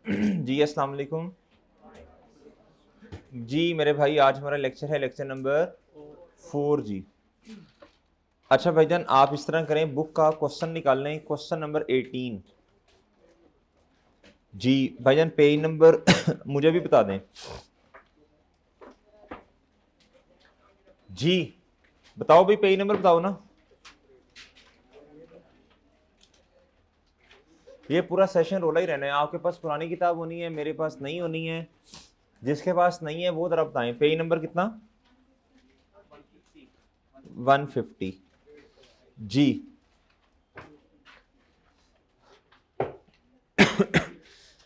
जी अस्सलाम वालेकुम जी मेरे भाई, आज हमारा लेक्चर है लेक्चर नंबर 4 जी। अच्छा भाईजान, आप इस तरह करें, बुक का क्वेश्चन निकाल लें, क्वेश्चन नंबर 18 जी। भाईजान पेज नंबर मुझे भी बता दें जी। बताओ भाई, पेज नंबर बताओ ना। ये पूरा सेशन रोला ही रहना है। आपके पास पुरानी किताब होनी है, मेरे पास नहीं होनी है। जिसके पास नहीं है वो जरा बताएं, पेज नंबर कितना? 150 जी।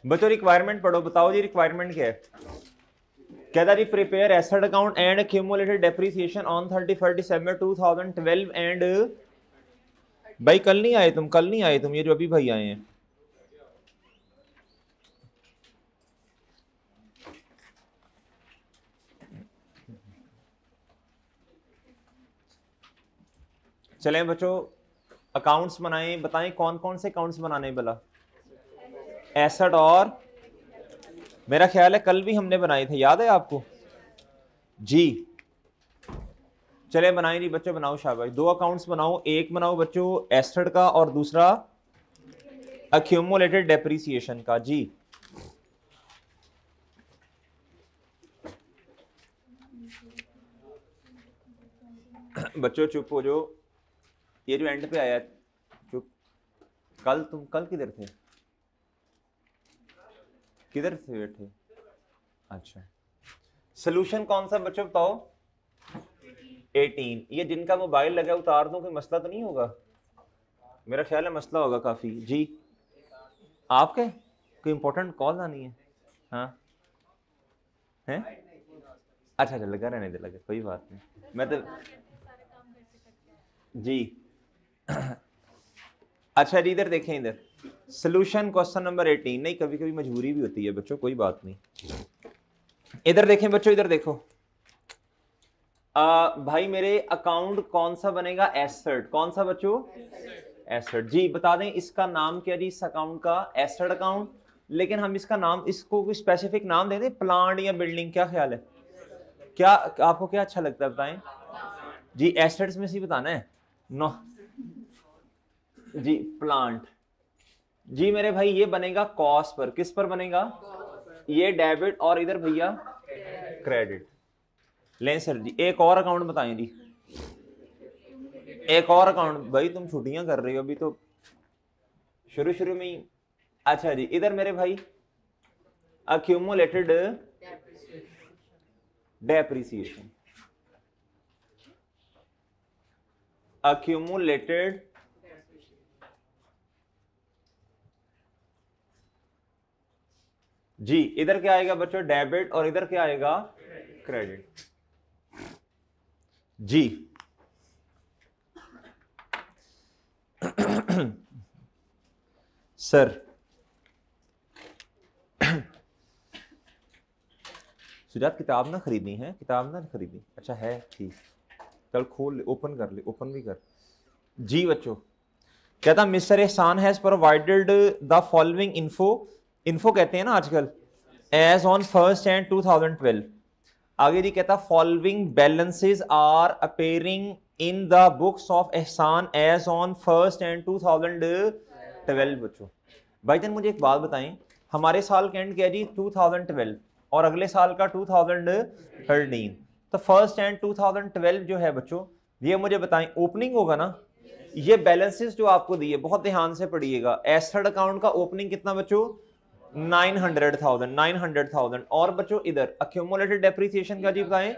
बच्चों रिक्वायरमेंट पढ़ो, बताओ जी रिक्वायरमेंट क्या है। कहता जी prepare asset account and accumulated depreciation on 31 December 2012 and. भाई कल नहीं आए तुम, कल नहीं आए तुम, ये जो अभी भाई आए हैं। चलें बच्चों, अकाउंट्स बनाएं, बताएं कौन कौन से अकाउंट्स बनाने भला। एसेट और मेरा ख्याल है कल भी हमने बनाए थे, याद है आपको जी। चले बनाए नहीं बच्चों, बनाओ शाबाश। दो अकाउंट्स बनाओ, एक बनाओ बच्चों एसेट का और दूसरा एक्यूमुलेटेड डेप्रिसिएशन का जी। बच्चों चुप हो जो, ये जो एंड पे आया चुप। तुम कल किधर थे, किधर थे बैठे? अच्छा, सोल्यूशन कौन सा बच्चों बताओ? 18। ये जिनका मोबाइल लगा उतार दूं, कोई मसला तो नहीं होगा? मेरा ख्याल है मसला होगा काफी जी। आपके कोई इंपॉर्टेंट कॉल आनी है? हाँ है। अच्छा अच्छा, लगा रहने दे, लगा, कोई बात नहीं। मैं तो जी अच्छा जी, इधर देखें, इधर सोल्यूशन क्वेश्चन नंबर 18। नहीं, कभी कभी मजबूरी भी होती है बच्चों, कोई बात नहीं। इधर देखें बच्चों, इधर देखो। भाई मेरे अकाउंट कौन सा बनेगा? एसेट। कौन सा बच्चों? एसेट जी। बता दें इसका नाम क्या जी, इस अकाउंट का? Asset account. लेकिन हम इसका नाम, इसको कोई स्पेसिफिक नाम दे दें, प्लांट या बिल्डिंग, क्या ख्याल है? क्या आपको क्या अच्छा लगता है, बताएं जी। एसेट्स में से बताना है नो जी, प्लांट जी। मेरे भाई ये बनेगा कॉस्ट पर, किस पर बनेगा? ये डेबिट और इधर भैया क्रेडिट। लें सर जी, एक और अकाउंट बताएं जी। एक और अकाउंट, भाई तुम छुट्टियां कर रही हो अभी तो, शुरू शुरू में ही। अच्छा जी, इधर मेरे भाई अक्यूमुलेटेड डेप्रिसिएशन। अक्यूमुलेटेड जी। इधर क्या आएगा बच्चों? डेबिट। और इधर क्या आएगा? क्रेडिट जी। सर सुजात किताब ना खरीदनी है, किताब ना खरीदनी? अच्छा है, ठीक। कल खोल ले, ओपन कर ले, ओपन भी कर जी। बच्चों कहता mister Ehsan has provided the following info. Info कहते हैं ना आजकल। As on 1 and 2012। आगे जी कहता following balances are appearing in the books of Ehsan as on 1 and 2012। बच्चों भाईजान मुझे एक बात बताएं, हमारे साल का एंड क्या जी? 2012 और अगले साल का 2013। तो 1 एंड 2012 जो है बच्चों, ये मुझे बताएं ओपनिंग होगा ना? ये बैलेंसेस जो आपको दिए, बहुत ध्यान से पढ़िएगा। एसेट अकाउंट का ओपनिंग कितना बच्चों? 900,000। और बच्चों इधर अक्यूमुलेटेड डेप्रिसिएशन का जी बताएं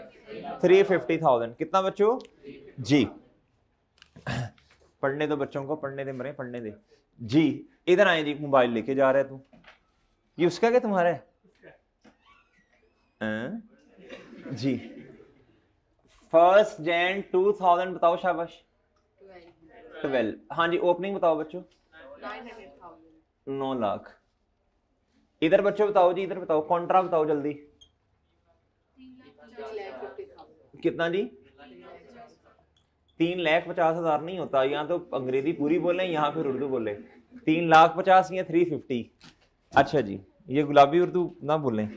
350,000। कितना बच्चों जी? पढ़ने दो बच्चों को, पढ़ने दे, मरे पढ़ने दे जी। इधर आए जी, मोबाइल लेके जा रहा है तू, ये उसका क्या तुम्हारा है? जी 1 जनवरी 2000 बताओ शाबाश। 12। हाँ जी, ओपनिंग बताओ बच्चों। 9 लाख। इधर बच्चों बताओ जी, इधर बताओ, कॉन्ट्रा बताओ जल्दी। कितना जी? 3,50,000 नहीं होता, यहाँ तो अंग्रेजी पूरी बोले, यहाँ फिर उर्दू बोले। 3,50,000 या 350। अच्छा जी, ये गुलाबी उर्दू ना भूलें।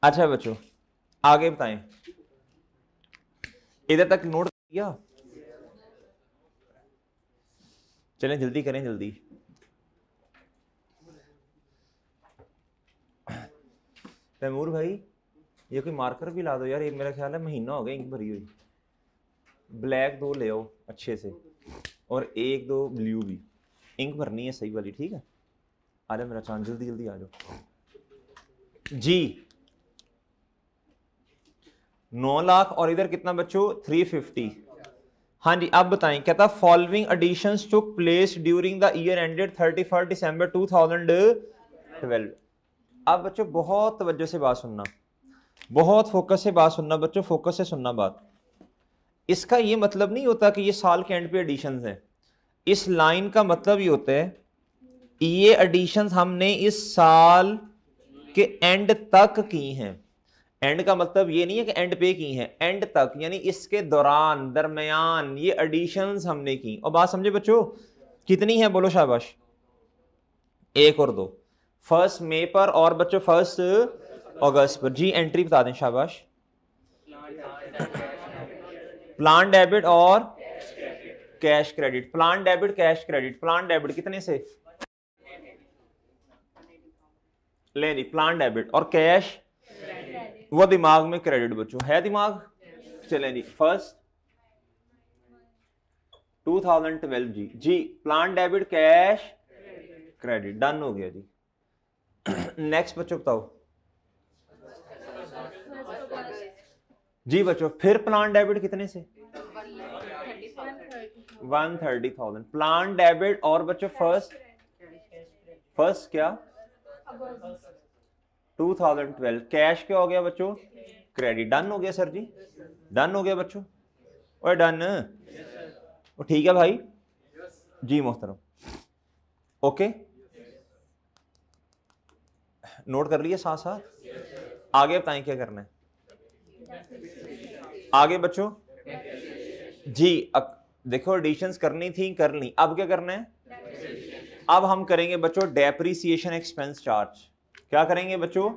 अच्छा बच्चों आगे बताएं, इधर तक नोट किया? चलें जल्दी करें जल्दी। तैमूर भाई ये कोई मार्कर भी ला दो यार, ये मेरा ख्याल है महीना हो गया इंक भरी हुई। ब्लैक 2 ले आओ अच्छे से, और 1-2 ब्लू भी, इंक भरनी है सही वाली, ठीक है? आ जाओ मेरा चांद, जल्दी जल्दी आ जाओ जी। 9 लाख और इधर कितना बच्चों 350। हाँ जी अब बताएं, कहता following additions took place during the year ended 31 December 2012। अब बच्चों बहुत तवज्जो से बात सुनना, बहुत फोकस से बात सुनना बच्चों, फोकस से सुनना बात। इसका ये मतलब नहीं होता कि ये साल के एंड पे एडिशंस हैं। इस लाइन का मतलब ये होता है ये एडिशंस हमने इस साल के एंड तक की हैं। एंड का मतलब ये नहीं है कि एंड पे की हैं, एंड तक यानी इसके दौरान दरमियान ये एडिशंस हमने की। और बात समझे बच्चों, कितनी है बोलो शाबाश? 1 और 2, 1 मई पर और बच्चों 1 अगस्त पर। जी एंट्री बता दें शाबाश। प्लान डेबिट और cash credit, plant debit cash credit. Plant debit कितने से ले ली, प्लान डेबिट, और कैश वो दिमाग में क्रेडिट बच्चों, है दिमाग? चले जी 1 2012 जी। जी plant debit cash credit done हो गया जी। नेक्स्ट बच्चों बताओ जी बच्चों, फिर प्लान डेबिट कितने से 130,000 प्लान डेबिट, और बच्चों फर्स्ट क्या 2012 कैश क्या हो गया बच्चों क्रेडिट। डन हो गया सर जी, डन हो गया बच्चों, और डन ठीक है भाई जी मोहतरम। ओके नोट कर लिया साथ साथ, आगे बताएं क्या करना है आगे बच्चों जी। देखो एडिशंस करनी थी कर ली, अब क्या करना है? अब हम करेंगे बच्चों डेप्रिसिएशन एक्सपेंस चार्ज। क्या करेंगे बच्चों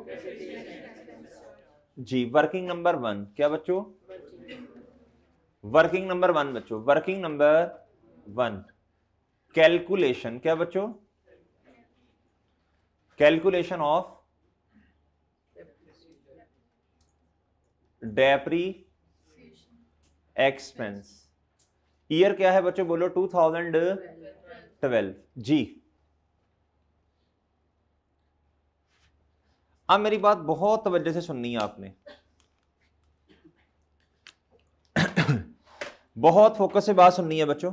जी? वर्किंग नंबर 1 क्या बच्चों? वर्किंग नंबर 1 बच्चों, वर्किंग नंबर 1 कैलकुलेशन क्या बच्चों? Calculation of depre expense. Year क्या है बच्चों बोलो 2012 जी। अब मेरी बात बहुत तवज्जो से सुननी है आपने, बहुत फोकस से बात सुननी है बच्चों।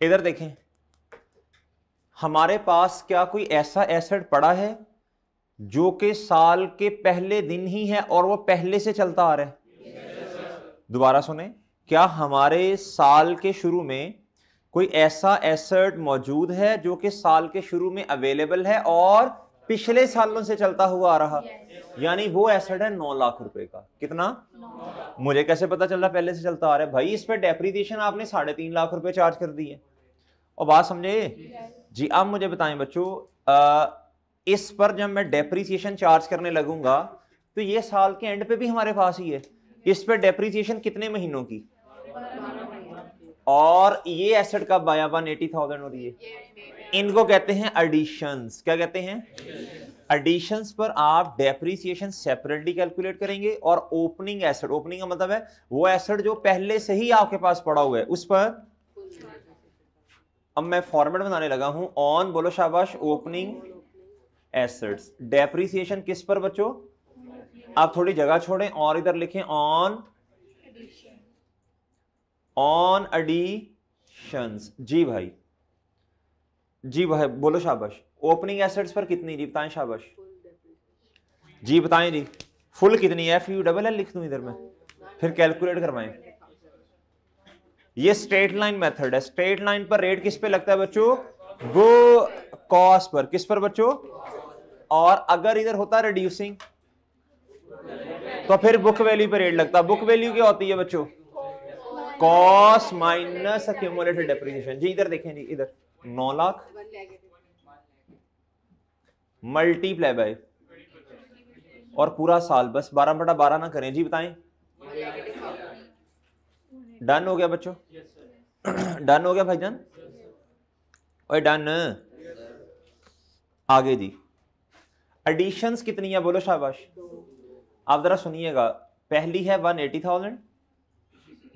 इधर देखें, हमारे पास क्या कोई ऐसा एसेट पड़ा है जो कि साल के पहले दिन ही है और वो पहले से चलता आ रहा है? दोबारा सुने, क्या हमारे साल के शुरू में कोई ऐसा एसेट मौजूद है जो कि साल के शुरू में अवेलेबल है और पिछले सालों से चलता हुआ आ रहा? यानी वो एसेट है 9 लाख रुपए का। कितना? मुझे कैसे पता चल रहा पहले से चलता आ रहा है? भाई इस पर डेप्रिसिएशन आपने 3.5 लाख रुपए चार्ज कर दी है। और बात समझे जी? अब मुझे बताएं बच्चों, इस पर जब मैं डेप्रिसिएशन चार्ज करने लगूंगा तो ये साल के एंड पे भी हमारे पास ही है। इस पर डेप्रिसिएशन कितने महीनों की? और ये एसेट का बाया 180,000 हो रही है। इनको कहते हैं एडिशंस। क्या कहते हैं? एडिशंस पर आप डेप्रिसिएशन सेपरेटली कैलकुलेट करेंगे, और ओपनिंग एसेट, ओपनिंग का मतलब है वो एसेट जो पहले से ही आपके पास पड़ा हुआ है उस पर। अब मैं फॉर्मेट बनाने लगा हूं, ऑन बोलो शाबाश ओपनिंग एसेट्स। डेप्रिसिएशन किस पर बच्चों? आप थोड़ी जगह छोड़ें और इधर लिखें ऑन एडिशंस। जी भाई, जी भाई बोलो शाबाश। ओपनिंग एसेट्स पर कितनी जी बताएं शाबाश जी, बताएं जी फुल कितनी है? FULL लिख दूं इधर में, फिर कैलकुलेट करवाएं। ये स्ट्रेट लाइन मेथड है। स्ट्रेट लाइन पर रेट किस पे लगता है बच्चों? वो कॉस्ट पर। किस पर बच्चों? और अगर इधर होता रिड्यूसिंग तो फिर बुक वैल्यू पे रेट लगता। बुक वैल्यू क्या होती है बच्चों? Cost minus accumulated depreciation. जी इधर देखें जी, इधर 9 लाख मल्टीप्लाई बाय और पूरा साल, बस 12/12 ना करें जी, बताएं। डन हो गया बच्चों? डन हो गया भाईजान? ओए डन। आगे जी, एडिशंस कितनी है बोलो शाबाश। आप जरा सुनिएगा, पहली है 180,000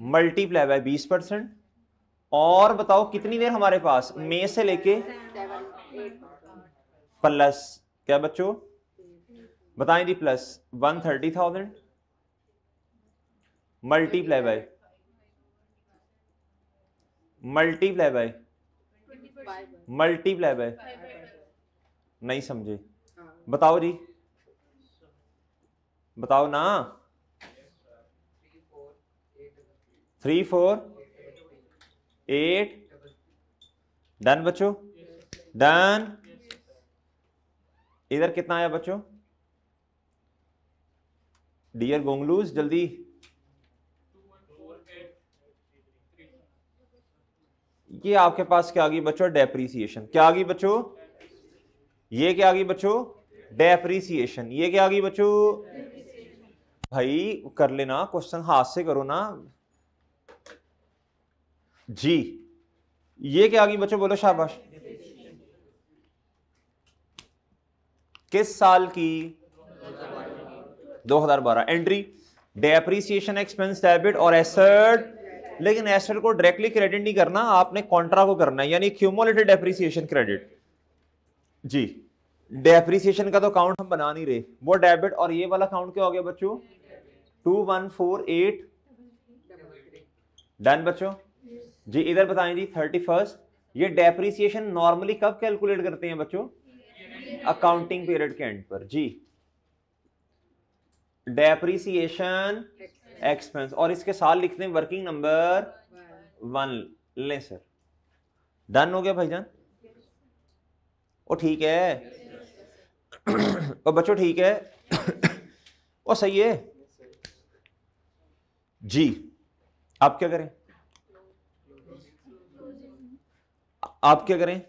मल्टीप्लाई बाय 20%, और बताओ कितनी देर हमारे पास, मई से लेके प्लस क्या बच्चों, बताएं जी, plus 130,000 multiply by multiply by, नहीं समझे? बताओ जी, बताओ ना। 3 4 8, डन बच्चों? डन। इधर कितना आया बच्चों? डियर गोंगलूज जल्दी, ये आपके पास क्या आ गई बच्चों? डेप्रीसिएशन। क्या आ गई बच्चों? ये क्या आ गई बच्चों? डेप्रीसिएशन। ये क्या आ गई बच्चों? भाई कर लेना क्वेश्चन, हाथ से करो ना जी। ये क्या आ गई बच्चों बोलो शाबाश? किस साल की? 2012। एंट्री डेप्रीसिएशन एक्सपेंस डेबिट और एसेट, लेकिन एसेट को डायरेक्टली क्रेडिट नहीं करना, आपने कॉन्ट्रा को करना है, यानी क्यूमुलेटेड डेप्रीसिएशन क्रेडिट जी। डेप्रीसिएशन का तो काउंट हम बना नहीं रहे, वो डेबिट, और ये वाला काउंट क्या हो गया बच्चों? 2148, डन बच्चों जी। इधर बताएं जी 31। ये डेप्रीसिएशन नॉर्मली कब कैलकुलेट करते हैं बच्चों? अकाउंटिंग पीरियड के एंड पर जी। डेप्रीसिएशन एक्सपेंस, और इसके साथ लिखते हैं वर्किंग नंबर 1 ले सर। डन हो गया भाईजान? ओ ठीक है ओ बच्चों ठीक है ओ सही है जी। आप क्या करें? आप क्या करें?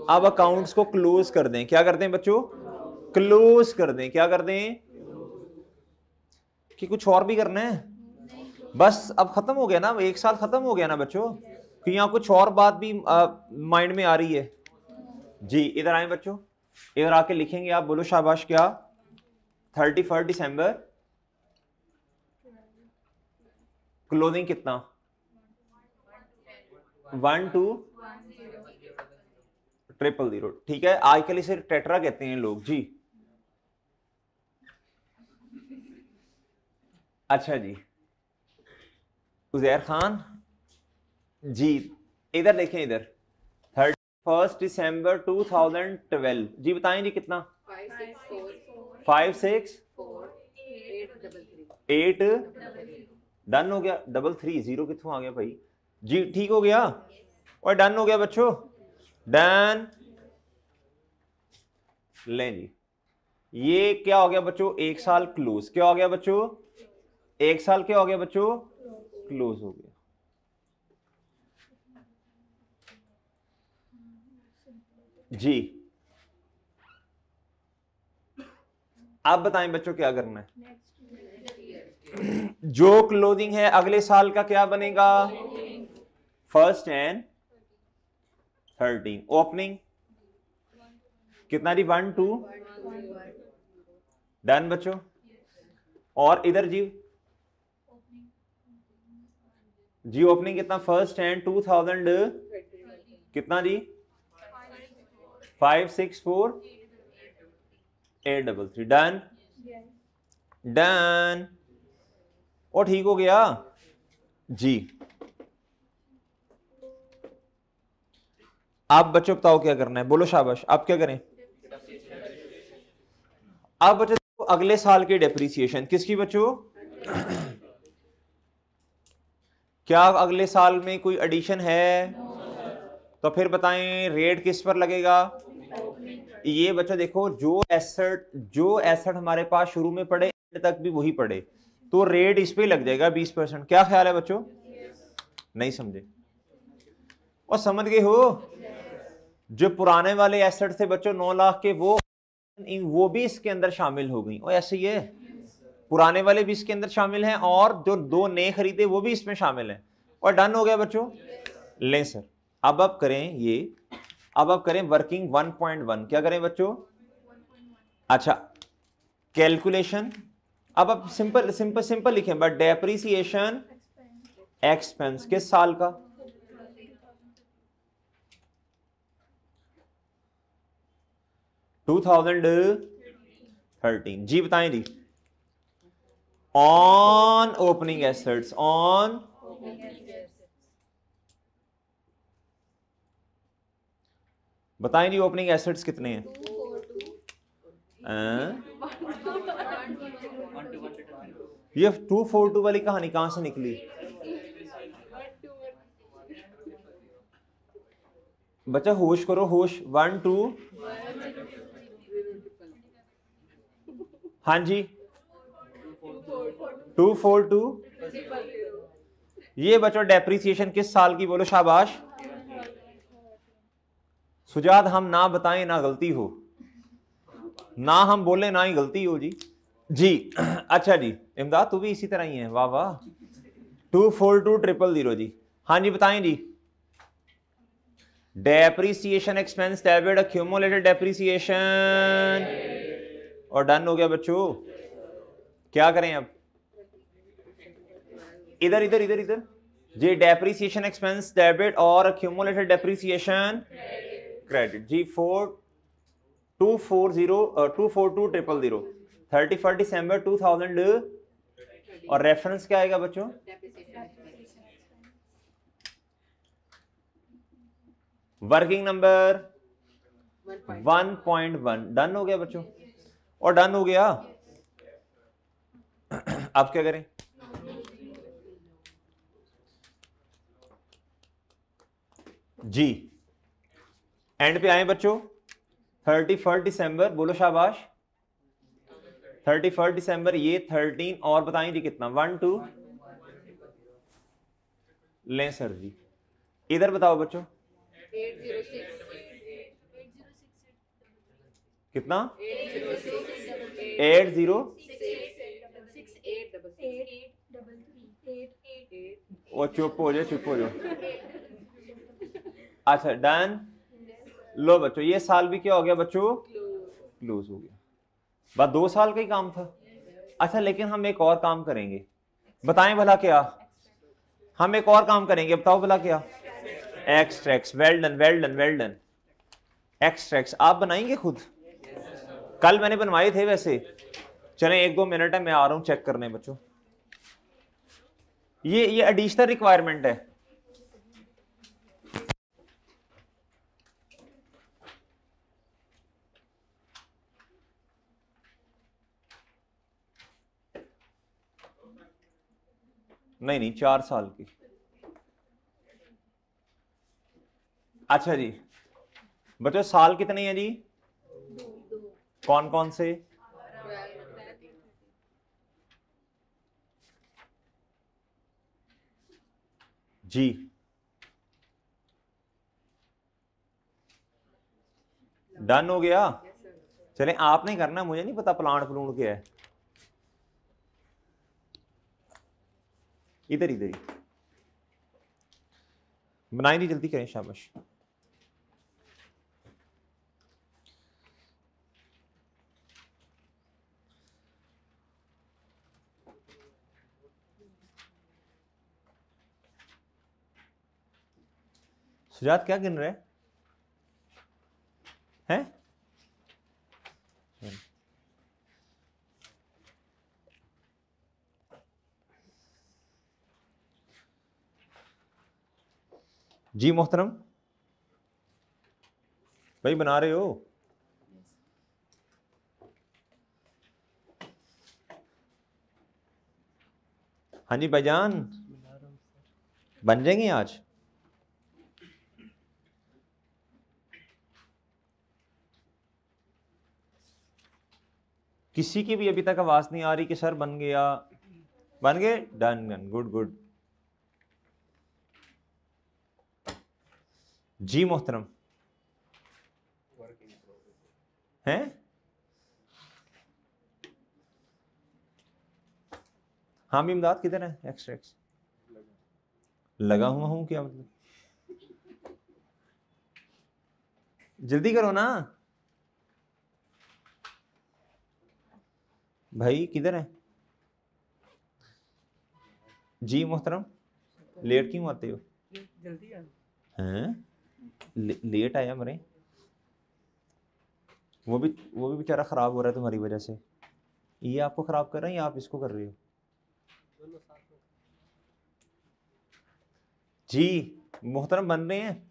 आप अकाउंट्स को क्लोज कर दें। क्या करते हैं बच्चों? क्लोज कर दें। क्या कर दें? कि कुछ और भी करना है? बस अब खत्म हो गया ना, एक साल खत्म हो गया ना बच्चों, कि यहां कुछ और बात भी माइंड में आ रही है जी। इधर आए बच्चों, इधर आके लिखेंगे आप, बोलो शाबाश। क्या 31 दिसंबर क्लोजिंग कितना? 12,000, ठीक है। आजकल इसे टेट्रा कहते हैं लोग जी। अच्छा जी, उजैर खान जी, इधर देखें, इधर 31 दिसंबर 2012 जी, बताएं जी कितना? 5 6 8, डन हो गया। 33 जीरो कितों आ गया भाई जी? ठीक हो गया और डन हो गया बच्चों। डन लें जी। ये क्या हो गया बच्चों? एक साल क्लोज। क्या हो गया बच्चों? एक साल क्या हो गया बच्चों? क्लोज हो गया जी। आप बताएं बच्चों क्या करना है? जो क्लोजिंग है अगले साल का क्या बनेगा? 1 एंड 13। ओपनिंग कितना जी? 1 2, डन बच्चों। और इधर जी, जी ओपनिंग कितना? 1 एंड 2000 कितना जी? 5 6 4 8 3, डन डन। और ठीक हो गया जी। आप बच्चों बताओ क्या करना है? बोलो शाबाश। आप क्या करें? आप बच्चों अगले साल की डेप्रीसिएशन किसकी बच्चों? क्या अगले साल में कोई एडिशन है? तो फिर बताएं रेट किस पर लगेगा? ये बच्चों देखो, जो एसेट हमारे पास शुरू में पड़े एंड तक भी वही पड़े, तो रेट इस पे लग जाएगा 20%। क्या ख्याल है बच्चों? नहीं समझे? और समझ गए हो? जो पुराने वाले एसेट थे बच्चों 9 लाख के, वो इन वो भी इसके अंदर शामिल हो गई। और ऐसे ही है, पुराने वाले भी इसके अंदर शामिल हैं और जो 2 नए खरीदे वो भी इसमें शामिल हैं। और डन हो गया बच्चों। लें सर, अब आप करें ये, अब आप करें वर्किंग 1.1। क्या करें बच्चों? अच्छा, कैलकुलेशन। अब आप सिंपल सिंपल सिंपल लिखें, बट डेप्रिसिएशन एक्सपेंस किस साल का? 2013। जी बताएं जी। ऑन ओपनिंग एसेट्स, ऑन बताएं जी, ओपनिंग एसेट्स कितने हैं? ये 242 वाली कहानी कहां से निकली? बच्चा होश करो, होश। 1 2, हाँ जी 242। ये बच्चों डेप्रिसिएशन किस साल की? बोलो शाबाश। सुजात, हम ना बताएं ना गलती हो, ना हम बोले ना ही गलती हो जी। जी अच्छा जी, इमदाद तू भी इसी तरह ही है, वाह वाह। 242000 जी। हाँ जी बताएं जी। Depreciation expense debit accumulated depreciation. और डन हो गया बच्चों। क्या करें अब? इधर इधर इधर इधर जी, डेप्रिसिएशन एक्सपेंस डेबिट और एक्यूमुलेटेड डेप्रिसिएशन क्रेडिट। जी 242,000 31 दिसंबर 2000। और रेफरेंस क्या आएगा बच्चों? Working number 1.1। डन हो गया बच्चों। और डन हो गया। अब क्या करें? जी एंड पे आए बच्चों। 31 दिसंबर, बोलो शाबाश। 31 दिसंबर, ये 13 और बताएं जी कितना? 1 2। लें सर जी, इधर बताओ बच्चों कितना? 80। और चुप हो जाओ, चुप हो जाओ। अच्छा डन। लो बच्चों, ये साल भी क्या हो गया बच्चों? क्लोज हो गया। बस 2 साल का ही काम था। अच्छा लेकिन हम एक और काम करेंगे, बताएं भला क्या? हम एक और काम करेंगे, बताओ भला क्या? Extracts. Well done well done well done. Extracts आप बनाएंगे खुद? कल मैंने बनवाए थे वैसे। चलें 1-2 मिनट है, मैं आ रहा हूं चेक करने बच्चों। ये एडिशनल रिक्वायरमेंट है। नहीं नहीं, 4 साल की। अच्छा जी बच्चों, साल कितने हैं जी? कौन कौन से? जी डन हो गया। चले आप नहीं करना, मुझे नहीं पता प्लांट प्लून क्या है। इधर इधर ही बनाई नहीं, जल्दी करें, शाबाश। सुजात क्या गिन रहे हैं? जी मोहतरम भाई, बना रहे हो? हाँ जी भाईजान, बन जाएंगे आज? किसी की भी अभी तक आवाज नहीं आ रही कि सर बन गया? बन गए? Done done, good good. जी मोहतरम हैं? हाँ भी इमदाद किधर है? एक्स एक्स लगा हुआ हूँ क्या मतलब? जल्दी करो ना भाई, किधर है? जी मोहतरम, लेट क्यों आते हो? जल्दी हैं? लेट आया मरे। वो भी बेचारा खराब हो रहा है तुम्हारी वजह से। ये आपको खराब कर रहे हैं या आप इसको कर रहे हो? जी मोहतरम बन रहे हैं?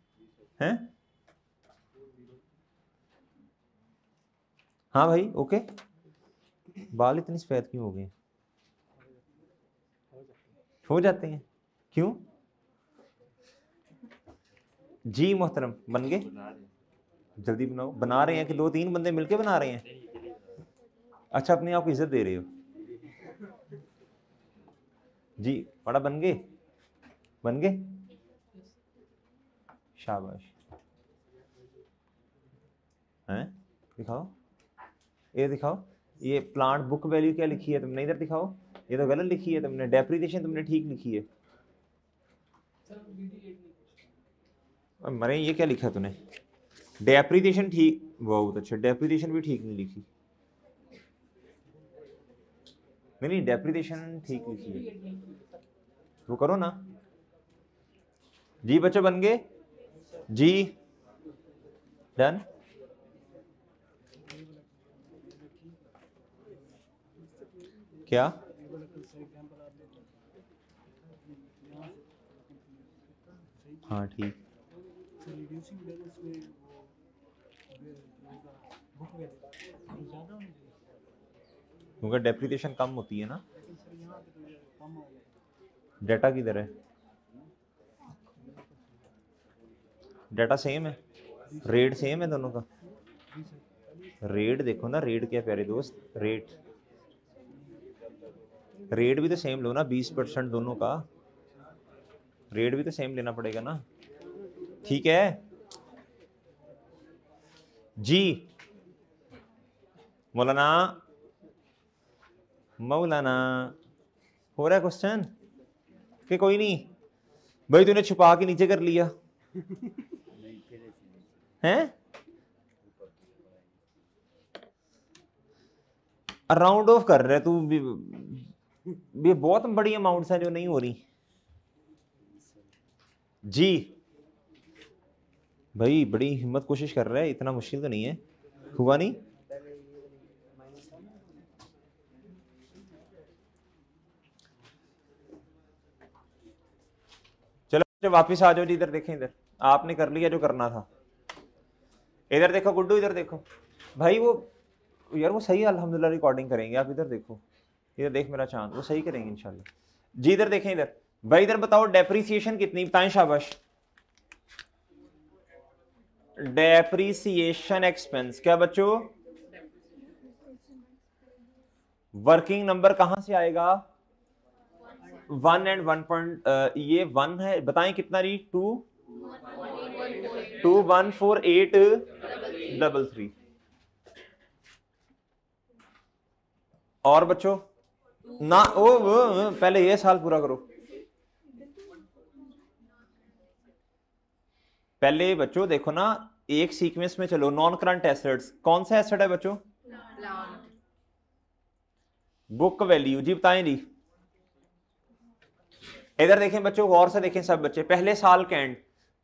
हाँ भाई ओके। बाल इतनी सफेद क्यों हो गए? हो जाते हैं, क्यों? जी मोहतरम बन गए? जल्दी बनाओ। बना रहे हैं कि 2-3 बंदे मिलके बना रहे हैं? अच्छा, अपने आप को इज्जत दे रहे हो जी। बड़ा बन गए? बन गए, शाबाश। हैं? दिखाओ, ये दिखाओ। ये प्लांट बुक वैल्यू क्या लिखी है तुमने? इधर दिखाओ। ये तो गलत लिखी है तुमने। डेप्रिसिएशन तुमने ठीक लिखी है। मरे ये क्या लिखा तूने? डेप्रिसिएशन ठीक, बहुत अच्छा। डेप्रिसिएशन भी ठीक नहीं लिखी। नहीं डेप्रिसिएशन ठीक लिखी है। वो करो ना जी। बच्चे बन गए जी? डन। क्या? हाँ ठीक। क्योंकि डेप्रिसिएशन कम होती है ना। डाटा किधर है? डाटा सेम है, रेट सेम है दोनों का। रेट देखो ना, रेट क्या प्यारे दोस्त, रेट भी तो सेम लो ना। 20% दोनों का रेट भी तो सेम लेना पड़ेगा ना। ठीक है जी। मौलाना हो रहा है क्वेश्चन कि कोई नहीं? भाई तूने छुपा के नीचे कर लिया हैं? राउंड ऑफ कर रहे तू भी बहुत बड़ी अमाउंट्स हैं जो नहीं हो रही जी। भाई बड़ी हिम्मत कोशिश कर रहा है, इतना मुश्किल तो नहीं है। हुआ नहीं? चलो वापिस आ जाओ जी। इधर देखें, इधर आपने कर लिया जो करना था। इधर देखो गुड्डू, इधर देखो भाई। वो यार वो सही अल्हम्दुलिल्लाह रिकॉर्डिंग करेंगे। आप इधर देखो, इधर देख मेरा चांद, वो सही करेंगे इंशाल्लाह जी। इधर देखें, इधर भाई इधर बताओ डेप्रिसिएशन कितनी? बताएं शाबाश। डेप्रिसिएशन एक्सपेंस क्या बच्चों? वर्किंग नंबर कहां से आएगा? 1 एंड 1 ये 1 है। बताएं कितना जी? 2,14833। और बच्चों ना पहले ये साल पूरा करो। पहले बच्चों देखो ना, एक सीक्वेंस में चलो। नॉन करंट एसेट्स कौन सा एसेट है बच्चों? बुक वैल्यू जी। बताएं जी। इधर देखें बच्चों, गौर से देखें सब बच्चे। पहले साल के एंड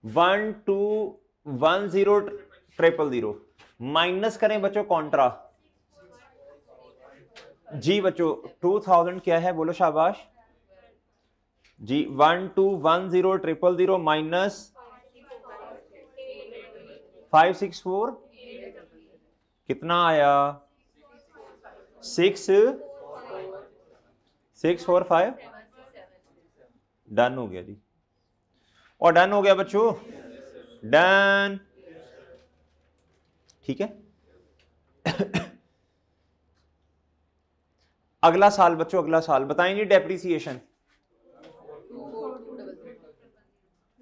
1,2,10,000 माइनस करें बच्चों कॉन्ट्रा जी। बच्चों 2000 क्या है बोलो शाबाश जी। 1,2,10,000 माइनस 564 कितना आया? 6,645। डन हो गया जी। और डन हो गया बच्चों, डन। ठीक है। अगला साल बच्चों, अगला साल बताएंगे डेप्रिसिएशन।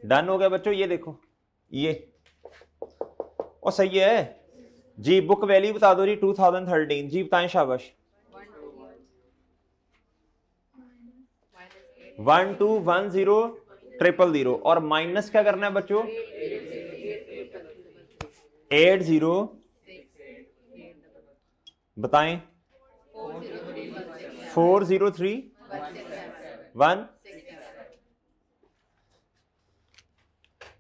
डन हो गया बच्चों। ये देखो ये और सही है जी। बुक वैल्यू बता दो जी 2013 जी। बताएं शाबाश। 121000 और माइनस क्या करना है बच्चों 80 बताएं 403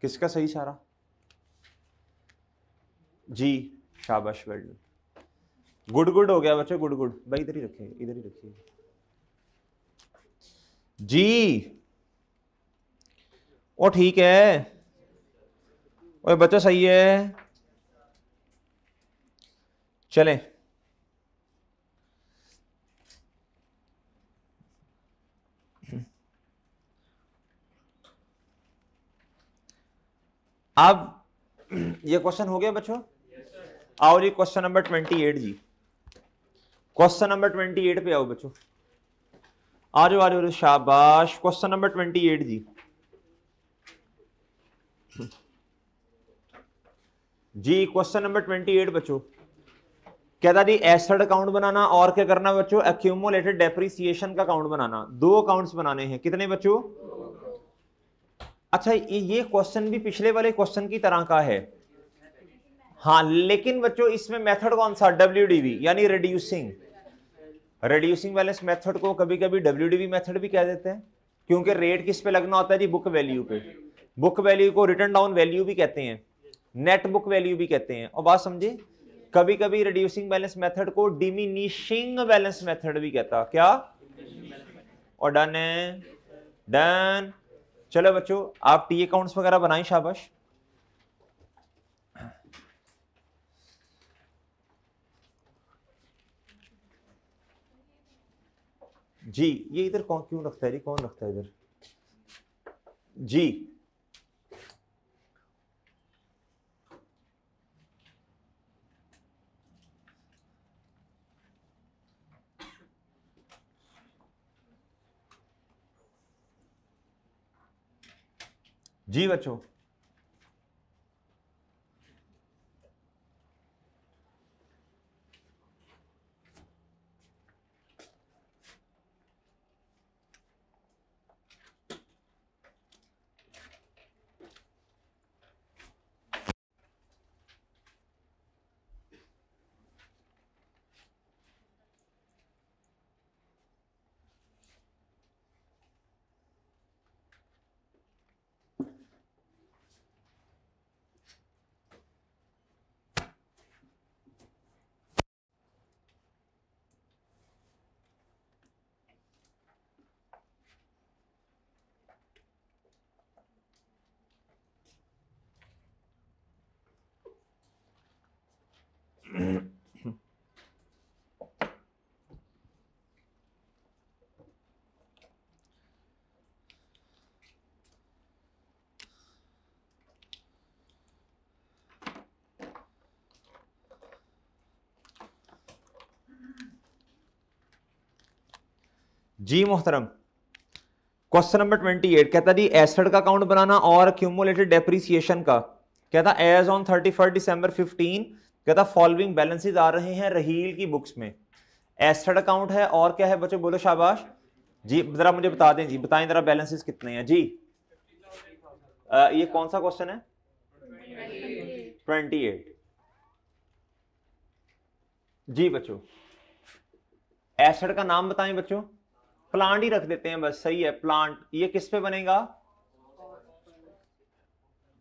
किसका सही सारा जी शाबाश वेल गुड गुड हो गया बच्चों गुड गुड भाई इधर ही रखिए इधर ही रखिए जी ओ ठीक है ओए बच्चा सही है चलें अब ये क्वेश्चन हो गया बच्चों आओ जी क्वेश्चन नंबर 28 जी क्वेश्चन नंबर 28 पे आओ बच्चों आ जाओ शाबाश क्वेश्चन नंबर 28 जी जी क्वेश्चन नंबर 28 बच्चों कहता जी एसेट अकाउंट बनाना और क्या करना बच्चों एक्यूमुलेटेड डेप्रिसिएशन का अकाउंट बनाना दो अकाउंट्स बनाने हैं कितने बच्चों अच्छा ये क्वेश्चन भी पिछले वाले क्वेश्चन की तरह का है हाँ लेकिन बच्चों इसमें मेथड कौन सा WDV यानी रिड्यूसिंग बैलेंस मेथड को कभी कभी WDV मेथड भी कह देते हैं क्योंकि रेट किस पे लगना होता है जी बुक वैल्यू पे बुक वैल्यू को रिटर्न डाउन वैल्यू भी कहते हैं नेट बुक वैल्यू भी कहते हैं और बात समझे कभी कभी रिड्यूसिंग बैलेंस मेथड को डिमिनिशिंग बैलेंस मेथड भी कहता क्या और डन है डन चलो बच्चों आप टी अकाउंट्स वगैरह बनाएं शाबाश जी ये इधर कौन क्यों रखता है जी कौन रखता है इधर जी जी बच्चों जी मोहतरम क्वेश्चन नंबर 28 कहता जी एसेट का अकाउंट बनाना और क्यूमुलेटेड डेप्रिसिएशन का कहता एज ऑन 31 दिसंबर 15 कहता फॉलोइंग बैलेंसेस आ रहे हैं रहील की बुक्स में एसेट अकाउंट है और क्या है बच्चों बोलो शाबाश जी जरा मुझे बता दें जी बताएं जरा बैलेंसेस कितने हैं जी ये कौन सा क्वेश्चन है 28 जी बच्चों एसेट का नाम बताएं बच्चों प्लांट ही रख देते हैं बस सही है प्लांट ये किस पे बनेगा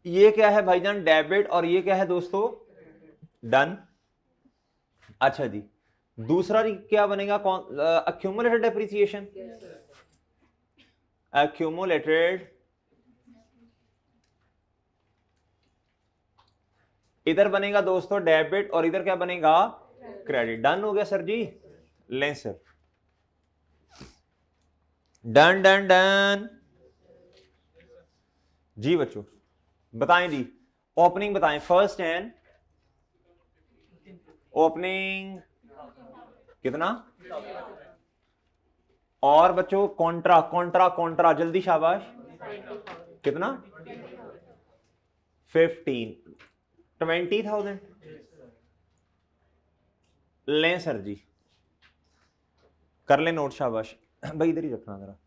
ये क्या है भाईजान डेबिट और ये क्या है दोस्तों डन अच्छा जी दूसरा जी क्या बनेगा कौन एक्यूमुलेटेड डेप्रिसिएशन एक्यूमुलेटेड इधर बनेगा दोस्तों डेबिट और इधर क्या बनेगा क्रेडिट डन हो गया सर जी लें सर डन डन डन जी बच्चों बताएं जी ओपनिंग बताएं फर्स्ट हैंड ओपनिंग कितना और बच्चों कॉन्ट्रा कॉन्ट्रा कॉन्ट्रा जल्दी शाबाश कितना 20,000 लें सर जी कर ले नोट शाबाश भाई इधर ही रखना जरा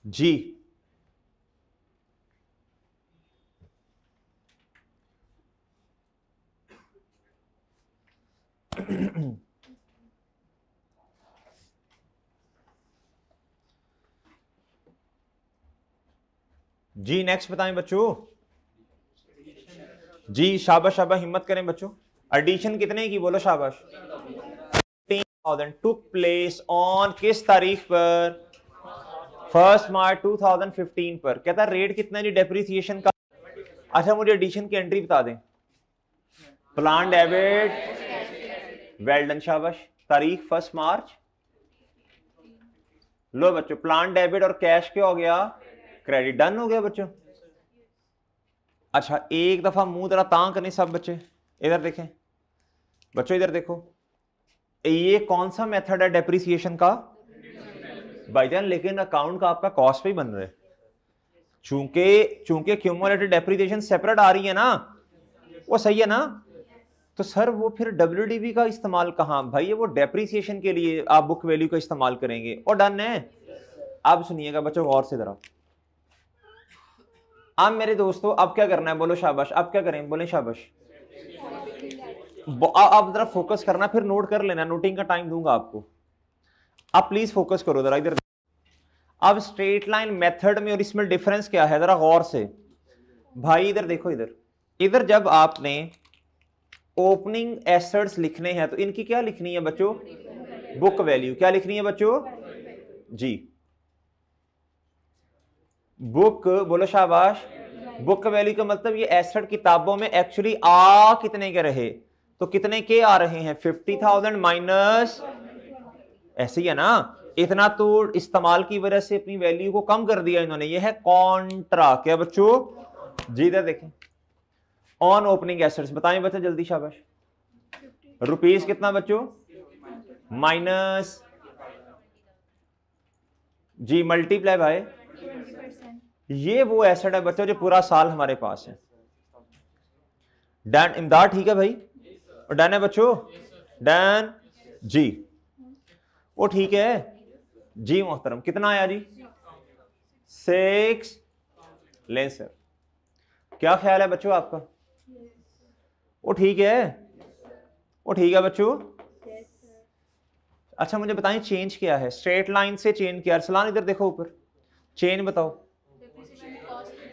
जी जी नेक्स्ट बताएं बच्चों। जी शाबाश शाबाश, हिम्मत करें बच्चों। एडिशन कितने की बोलो शाबाश। 15,000 टुक प्लेस ऑन किस तारीख पर? 1 मार्च 2015 पर। कहता रेट कितना जी डेप्रिसिएशन का? अच्छा मुझे एडिशन की एंट्री बता दें। प्लान डेबिट, वेल डन शाबाश। तारीख 1 मार्च। लो बच्चों प्लान डेबिट और कैश क्या हो गया? क्रेडिट। डन हो गया बच्चों। अच्छा एक दफा मुंह जरा तां करनी सब बच्चे, इधर देखें बच्चों, इधर देखो। ये कौन सा मेथड है डेप्रिसिएशन का? भाईजान लेकिन अकाउंट का आपका कॉस्ट पे ही बन रहा है, चूंकि चूंकि क्यूमुलेटेड डेप्रिसिएशन सेपरेट आ रही है ना, वो सही है ना। तो सर वो फिर WDV का इस्तेमाल कहां भाई? वो डेप्रिसिएशन के लिए आप बुक वैल्यू का इस्तेमाल करेंगे और डन है। अब सुनिएगा बच्चों गौर से जरा। अब मेरे दोस्तों अब क्या करना है बोलो शाबाश। अब क्या करें बोले शाबाश। आप जरा फोकस करना, फिर नोट कर लेना, नोटिंग का टाइम दूंगा आपको। आप प्लीज फोकस करो जरा इधर। अब स्ट्रेट लाइन मेथड में और इसमें डिफरेंस क्या है जरा गौर से भाई। इधर देखो, इधर इधर जब आपने ओपनिंग एसेट्स लिखने हैं तो इनकी क्या लिखनी है बच्चों? Book value. क्या लिखनी है बच्चों? जी बुक बोलो शाबाश। बुक वैल्यू का मतलब ये एसेट किताबों में एक्चुअली आ कितने के रहे, तो कितने के आ रहे हैं? 50,000 माइनस, ऐसे ही है ना। इतना तो इस्तेमाल की वजह से अपनी वैल्यू को कम कर दिया इन्होंने। ये है कॉन्ट्रा। क्या बच्चों? जी इधर देखें। ऑन ओपनिंग एसेट्स बताएं बच्चों जल्दी शाबाश। रुपीस कितना बच्चों? माइनस, जी मल्टीप्लाई बाय। ये वो एसेट है बच्चों जो पूरा साल हमारे पास है। डन इमदाद ठीक है भाई? और डन है बच्चों? डन जी। वो ठीक है जी मोहतरम। कितना आया जी? 6 लें सर। क्या ख्याल है बच्चों आपका? वो ठीक है? वो ठीक है बच्चों? अच्छा मुझे बताएं चेंज क्या है? स्ट्रेट लाइन से चेंज किया। अरसलान इधर देखो ऊपर, चेंज बताओ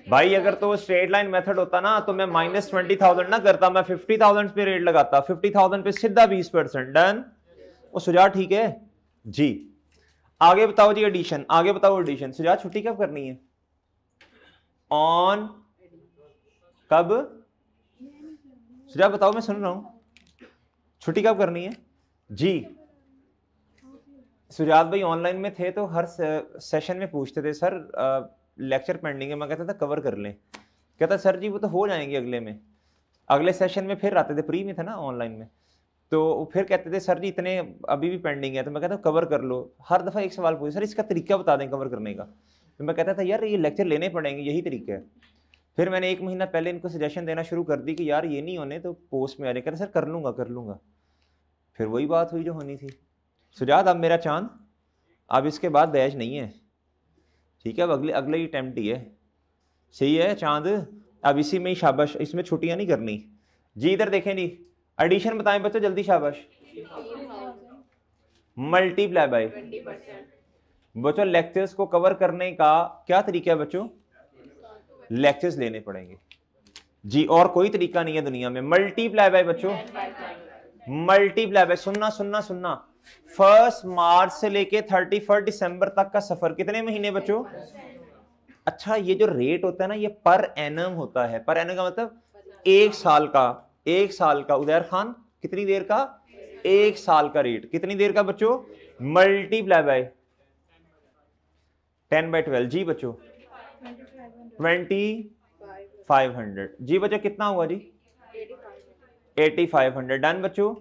भाई। अगर तो स्ट्रेट लाइन मेथड होता ना तो मैं -20,000 ना करता, मैं 50,000 पे रेट लगाता। 50,000 पे सीधा 20%। डन। वो सुजात ठीक है जी। आगे बताओ जी एडिशन। आगे बताओ एडिशन। सुजात छुट्टी कब करनी है? ऑन कब? सुजात बताओ, मैं सुन रहा हूं। छुट्टी कब करनी है जी? सुजात भाई ऑनलाइन में थे तो हर सेशन में पूछते थे सर लेक्चर पेंडिंग है। मैं कहता था कवर कर लें। कहता सर जी वो तो हो जाएंगे अगले में, अगले सेशन में। फिर आते थे, प्री में थे ना ऑनलाइन में, तो फिर कहते थे सर जी इतने अभी भी पेंडिंग है। तो मैं कहता कवर कर लो। हर दफ़ा एक सवाल पूछे, सर इसका तरीका बता दें कवर करने का। तो मैं कहता था यार ये लेक्चर लेने पड़ेंगे, यही तरीका है। फिर मैंने 1 महीना पहले इनको सजेशन देना शुरू कर दी कि यार ये नहीं होने तो पोस्ट में आ रहे। कहते सर कर लूँगा कर लूँगा। फिर वही बात हुई जो होनी थी। सुजात अब मेरा चांद, अब इसके बाद बैच नहीं है ठीक है? अब अगले अगले ही अटेम्प्ट ही है। सही है चांद? अब इसी में ही शाबाश, इसमें छुट्टियां नहीं करनी जी। इधर देखें जी एडिशन बताएं बच्चों जल्दी शाबाश। मल्टीप्लाई बाय बच्चों। लेक्चर्स को कवर करने का क्या तरीका है बच्चों? लेक्चर्स लेने पड़ेंगे जी, और कोई तरीका नहीं है दुनिया में। मल्टीप्लाई बाय बच्चों, मल्टीप्लाई बाय। सुनना सुनना सुनना। 1 मार्च से लेके 31 दिसंबर तक का सफर कितने महीने बच्चों? अच्छा ये जो रेट होता है ना ये पर एनम होता है। पर एनम का मतलब 1 साल का। 1 साल का। उदैर खान कितनी देर का? 1 साल का रेट कितनी देर का बच्चों? मल्टीप्लाई बाय 10/12 जी बच्चों। 2500 जी बच्चों। कितना हुआ जी? 8500। डन बच्चों?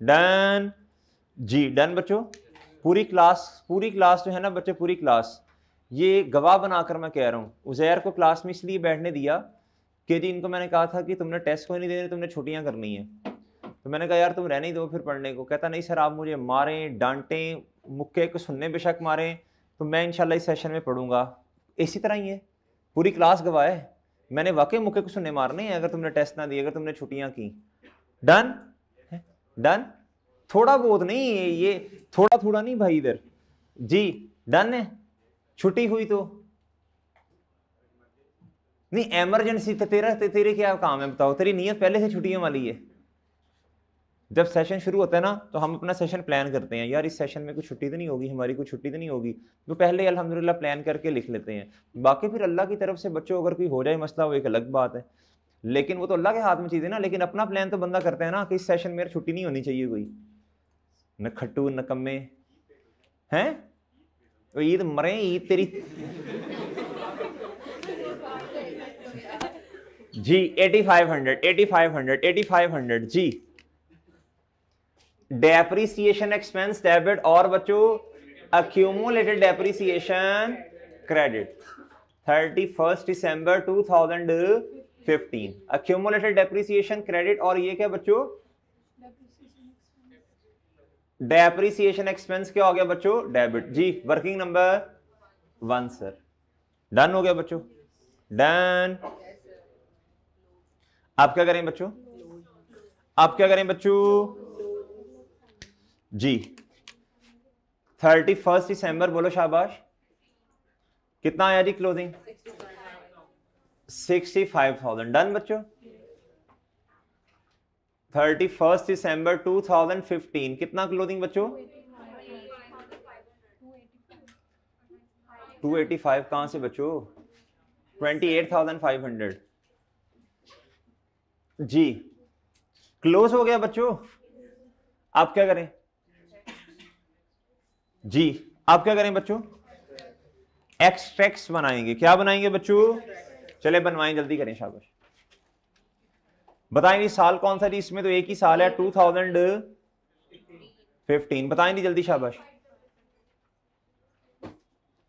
डन जी। डन बच्चों। पूरी क्लास जो है ना बच्चों, पूरी क्लास ये गवाह बनाकर मैं कह रहा हूँ। उजैर को क्लास में इसलिए बैठने दिया कि जी इनको मैंने कहा था कि तुमने टेस्ट को नहीं देने, तुमने छुट्टियां करनी है। तो मैंने कहा यार तुम रहने ही दो फिर पढ़ने को। कहता नहीं सर आप मुझे मारें डांटें, मुक्के को सुनने बेशक मारें, तो मैं इंशाल्लाह इस सेशन में पढ़ूंगा। इसी तरह ही है, पूरी क्लास गवाह है, मैंने वाकई मुक्के को सुनने मारने हैं अगर तुमने टेस्ट ना दिए, अगर तुमने छुट्टियां की। डन डन, थोड़ा बहुत नहीं, ये थोड़ा थोड़ा नहीं भाई इधर जी, डन है। छुट्टी हुई तो नहीं, एमरजेंसी तो तेरे क्या काम है बताओ, तेरी नीयत पहले से छुट्टियों वाली है। जब सेशन शुरू होता है ना तो हम अपना सेशन प्लान करते हैं, यार इस सेशन में कुछ छुट्टी तो नहीं होगी, हमारी कुछ छुट्टी तो नहीं होगी, तो पहले अल्हम्दुलिल्लाह प्लान करके लिख लेते हैं। बाकी फिर अल्लाह की तरफ से बच्चों अगर कोई हो जाए मसला वो एक अलग बात है, लेकिन वो तो अल्लाह के हाथ में चीज़ है ना। लेकिन अपना प्लान तो बंदा करता है ना कि इस सेशन में छुट्टी नहीं होनी चाहिए कोई, न खट्टू न कम्मे हैं, ईद मरे ईद तेरी जी। 8500 जी। डेप्रिसिएशन एक्सपेंस डेबिट और बच्चों अक्यूमुलेटेड डेप्रिसिएशन क्रेडिट 31 दिसंबर 2015। अक्यूमुलेटेड डेप्रिसिएशन क्रेडिट और ये क्या बच्चों, डेप्रिसिएशन एक्सपेंस क्या हो गया बच्चों, डेबिट जी। वर्किंग नंबर 1 सर, डन हो गया बच्चों, डन। आप क्या करें बच्चों, आप क्या करें बच्चों जी। 31 दिसंबर बोलो शाबाश, कितना आया जी क्लोजिंग, 65,000। डन बच्चों। 31 दिसंबर 2015 कितना क्लोजिंग बच्चों, 285। कहां से बच्चों, 28,500 जी। क्लोज हो गया बच्चों। आप क्या करें जी, आप क्या करें बच्चों, एक्सट्रैक्ट्स बनाएंगे। क्या बनाएंगे बच्चों, चले बनवाएं, जल्दी करें शाबाश। बताएं जी साल कौन सा जी, इसमें तो एक ही साल है 2015। बताएं जी जल्दी शाबाश,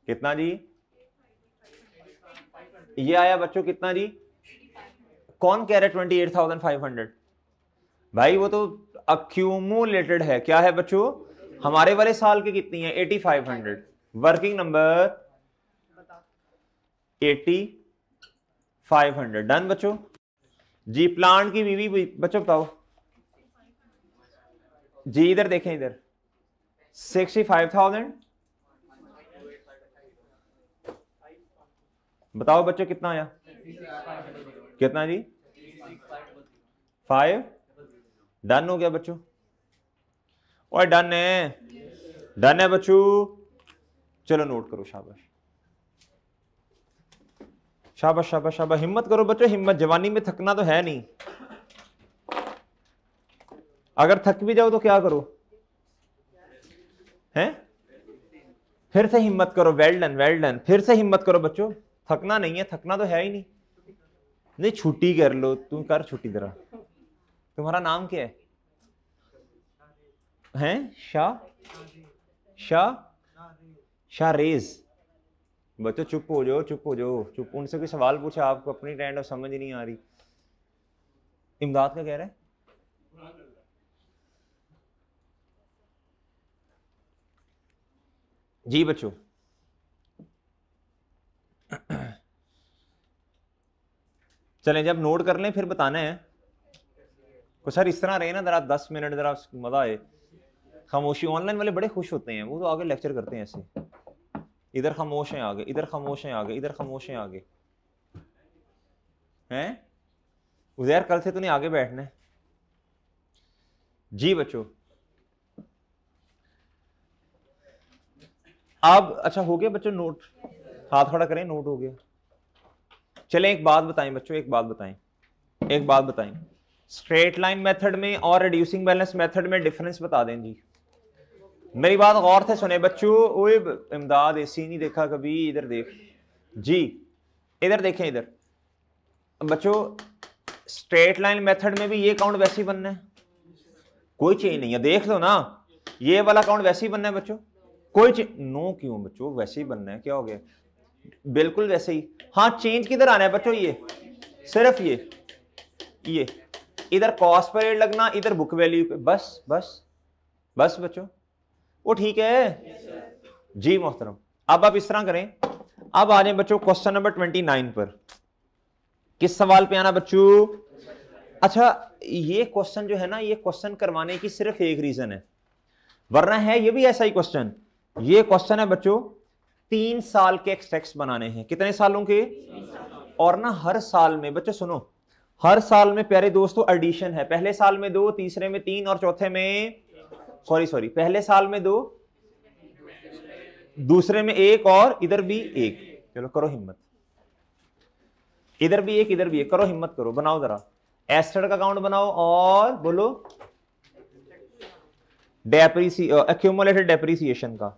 कितना जी, ये आया बच्चों कितना जी, कौन कह रहे 28,500 भाई, वो तो अक्यूमुलेटेड है। क्या है बच्चों, हमारे वाले साल की कितनी है 8500। Working number 8500। डन बच्चों जी। प्लांट की बीवी बच्चों बताओ जी, इधर देखें इधर 65,000। बताओ बच्चों कितना आया, कितना जी, 5। डन हो गया बच्चों, और डन है, डन है बच्चों। चलो नोट करो, शाबाश शाबाश शाबाश शाबाश, हिम्मत करो बच्चों, हिम्मत, जवानी में थकना तो है नहीं। अगर थक भी जाओ तो क्या करो, हैं, फिर से हिम्मत करो। वेल डन वेल डन, फिर से हिम्मत करो बच्चों, थकना नहीं है, थकना तो है ही नहीं। नहीं छुट्टी कर लो, तुम कर छुट्टी जरा। तुम्हारा नाम क्या है, हैं, शाह, शाह, शाहरेज। बच्चों चुप हो जाओ, चुप हो जाओ, चुप। उनसे कोई सवाल पूछा आपको, अपनी ट्रेंड और समझ ही नहीं आ रही। इमदाद क्या कह रहा है जी बच्चों, चलें जब नोट कर लें फिर बताना है। तो सर इस तरह रहे ना जरा 10 मिनट, जरा मजा आए। खामोशी, ऑनलाइन वाले बड़े खुश होते हैं, वो तो आगे लेक्चर करते हैं ऐसे, इधर खामोश हैं आगे, इधर खामोश हैं आगे, इधर खामोश हैं आगे, हैं उजैर कल से तो नहीं आगे बैठना है जी बच्चों। अब अच्छा हो गया बच्चों नोट, हाथ खड़ा करें, नोट हो गया। चलें एक बात बताएं बच्चों, एक बात बताएं, एक बात बताएं, स्ट्रेट लाइन मेथड में और रिड्यूसिंग बैलेंस मेथड में डिफरेंस बता दें जी। मेरी बात गौर से सुने बच्चों। ओए इमदाद एसी नहीं देखा कभी, इधर देख जी, इधर देखें इधर बच्चों। स्ट्रेट लाइन मेथड में भी ये काउंट वैसे ही बनना है, कोई चेंज नहीं है, देख लो ना, ये वाला काउंट वैसे ही बनना है बच्चों, कोई चेंज नो। क्यों बच्चों, वैसे ही बनना है, क्या हो गया, बिल्कुल वैसे ही। हाँ चेंज किधर आना है बच्चों, ये सिर्फ ये इधर कॉस्ट पर रेट लगना, इधर बुक वैल्यू पे, बस बस बस बच्चों, वो ठीक है जी मोहतरम। अब आप इस तरह करें, अब आ जाए बच्चों क्वेश्चन नंबर 29 पर। किस सवाल पे आना बच्चों? अच्छा, ये क्वेश्चन जो है ना, ये क्वेश्चन करवाने की सिर्फ एक रीजन है, वरना है ये भी ऐसा ही क्वेश्चन। ये क्वेश्चन है बच्चों 3 साल के एक्सट्रैक्ट्स बनाने हैं। कितने सालों के? और ना हर साल में बच्चों सुनो, हर साल में प्यारे दोस्तों एडिशन है। पहले साल में 2, तीसरे में 3 और चौथे में सॉरी पहले साल में 2, दूसरे में 1 और इधर भी 1। चलो करो हिम्मत, इधर भी 1 इधर भी 1, करो हिम्मत करो, बनाओ जरा एसेट का अकाउंट बनाओ और बोलो एक्यूमुलेटेड डेप्रिसिएशन का।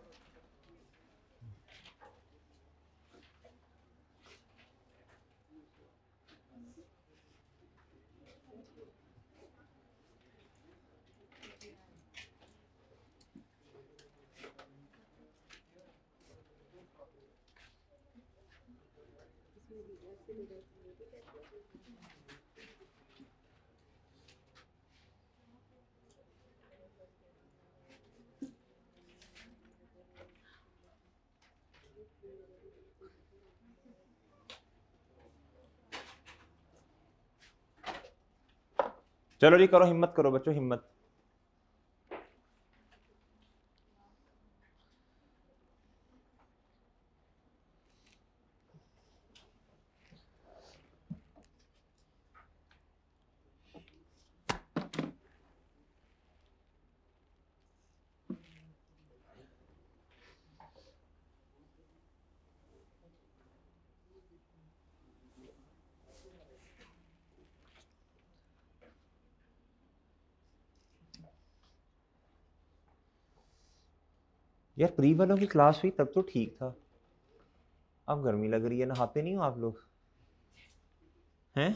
चलो जी करो हिम्मत करो बच्चों, हिम्मत। यार प्री वालों की क्लास हुई तब तो ठीक था, अब गर्मी लग रही है, नहाते नहीं हो आप लोग हैं?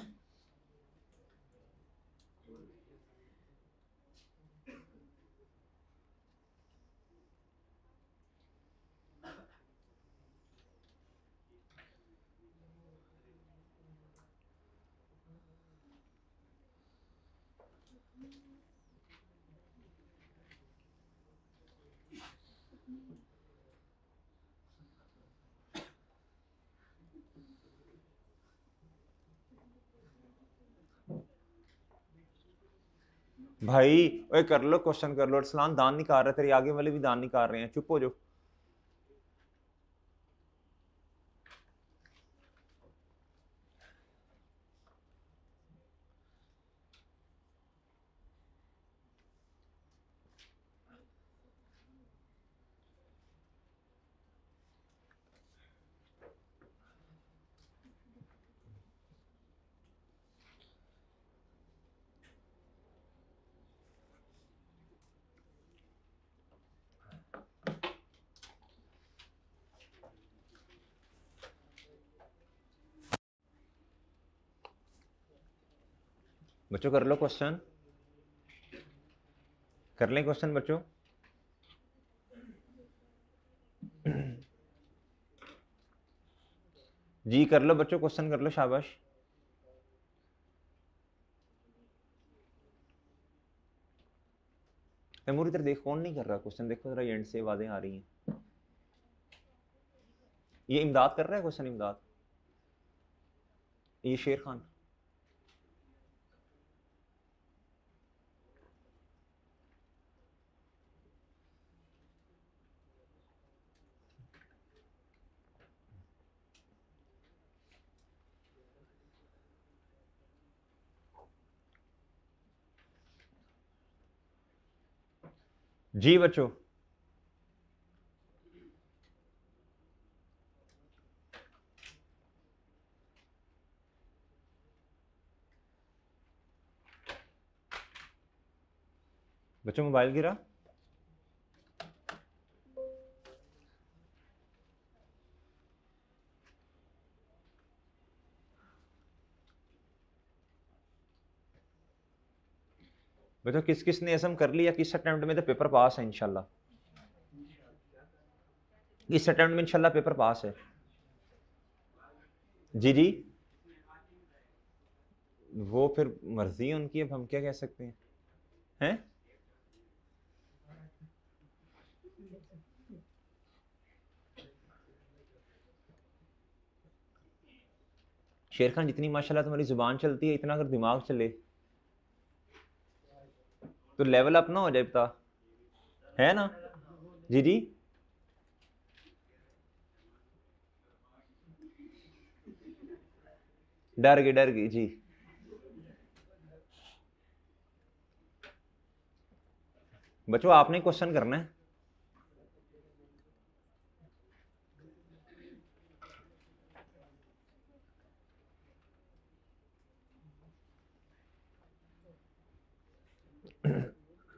भाई ओए कर लो क्वेश्चन, कर लो। अरसलान दान निकाल रहे, तेरे आगे वाले भी दान निकाल रहे हैं, चुप हो जाओ। बच्चों कर लो क्वेश्चन, कर लें क्वेश्चन बच्चों। जी कर लो बच्चों, क्वेश्चन कर लो, शाबाश। तैमूर इधर देख, कौन नहीं कर रहा क्वेश्चन? देखो जरा एंड से आवाजें आ रही हैं। ये इमदाद कर रहा है क्वेश्चन, इमदाद, ये शेर खान। जी बच्चों बच्चों मोबाइल गिरा। बच्चों किस किस ने एसम कर लिया, किस अटेम्प्ट में तो पेपर पास है इंशाल्लाह, इस अटेम्प्ट में इंशाल्लाह पेपर पास है। जी जी, वो फिर मर्जी है उनकी, अब हम क्या कह सकते हैं? हैं? शेर खान जितनी माशाल्लाह तुम्हारी जुबान चलती है, इतना अगर दिमाग चले तो लेवल अप ना हो जाए, पता है ना? जी जी, डर गई जी। बच्चों आपने क्वेश्चन करना है।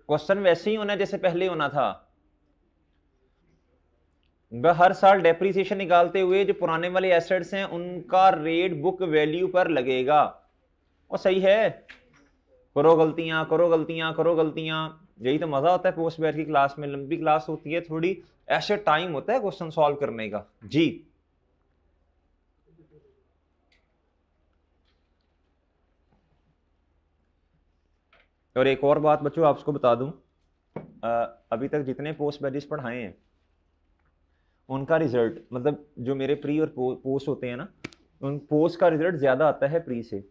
क्वेश्चन वैसे ही होना जैसे पहले होना था। हर साल डेप्रिसिएशन निकालते हुए जो पुराने वाले एसेट्स हैं उनका रेट बुक वैल्यू पर लगेगा। और सही है, करो गलतियां करो गलतियां करो गलतियां, यही तो मजा होता है पोस्ट बैच की क्लास में। लंबी क्लास होती है थोड़ी, ऐसे टाइम होता है क्वेश्चन सॉल्व करने का जी। और एक और बात बच्चों आपको बता दूं, अभी तक जितने पोस्ट बैचेस पढ़ाए हैं उनका रिजल्ट, मतलब जो मेरे प्री और पोस्ट होते हैं ना, उन पोस्ट का रिजल्ट ज्यादा आता है प्री से।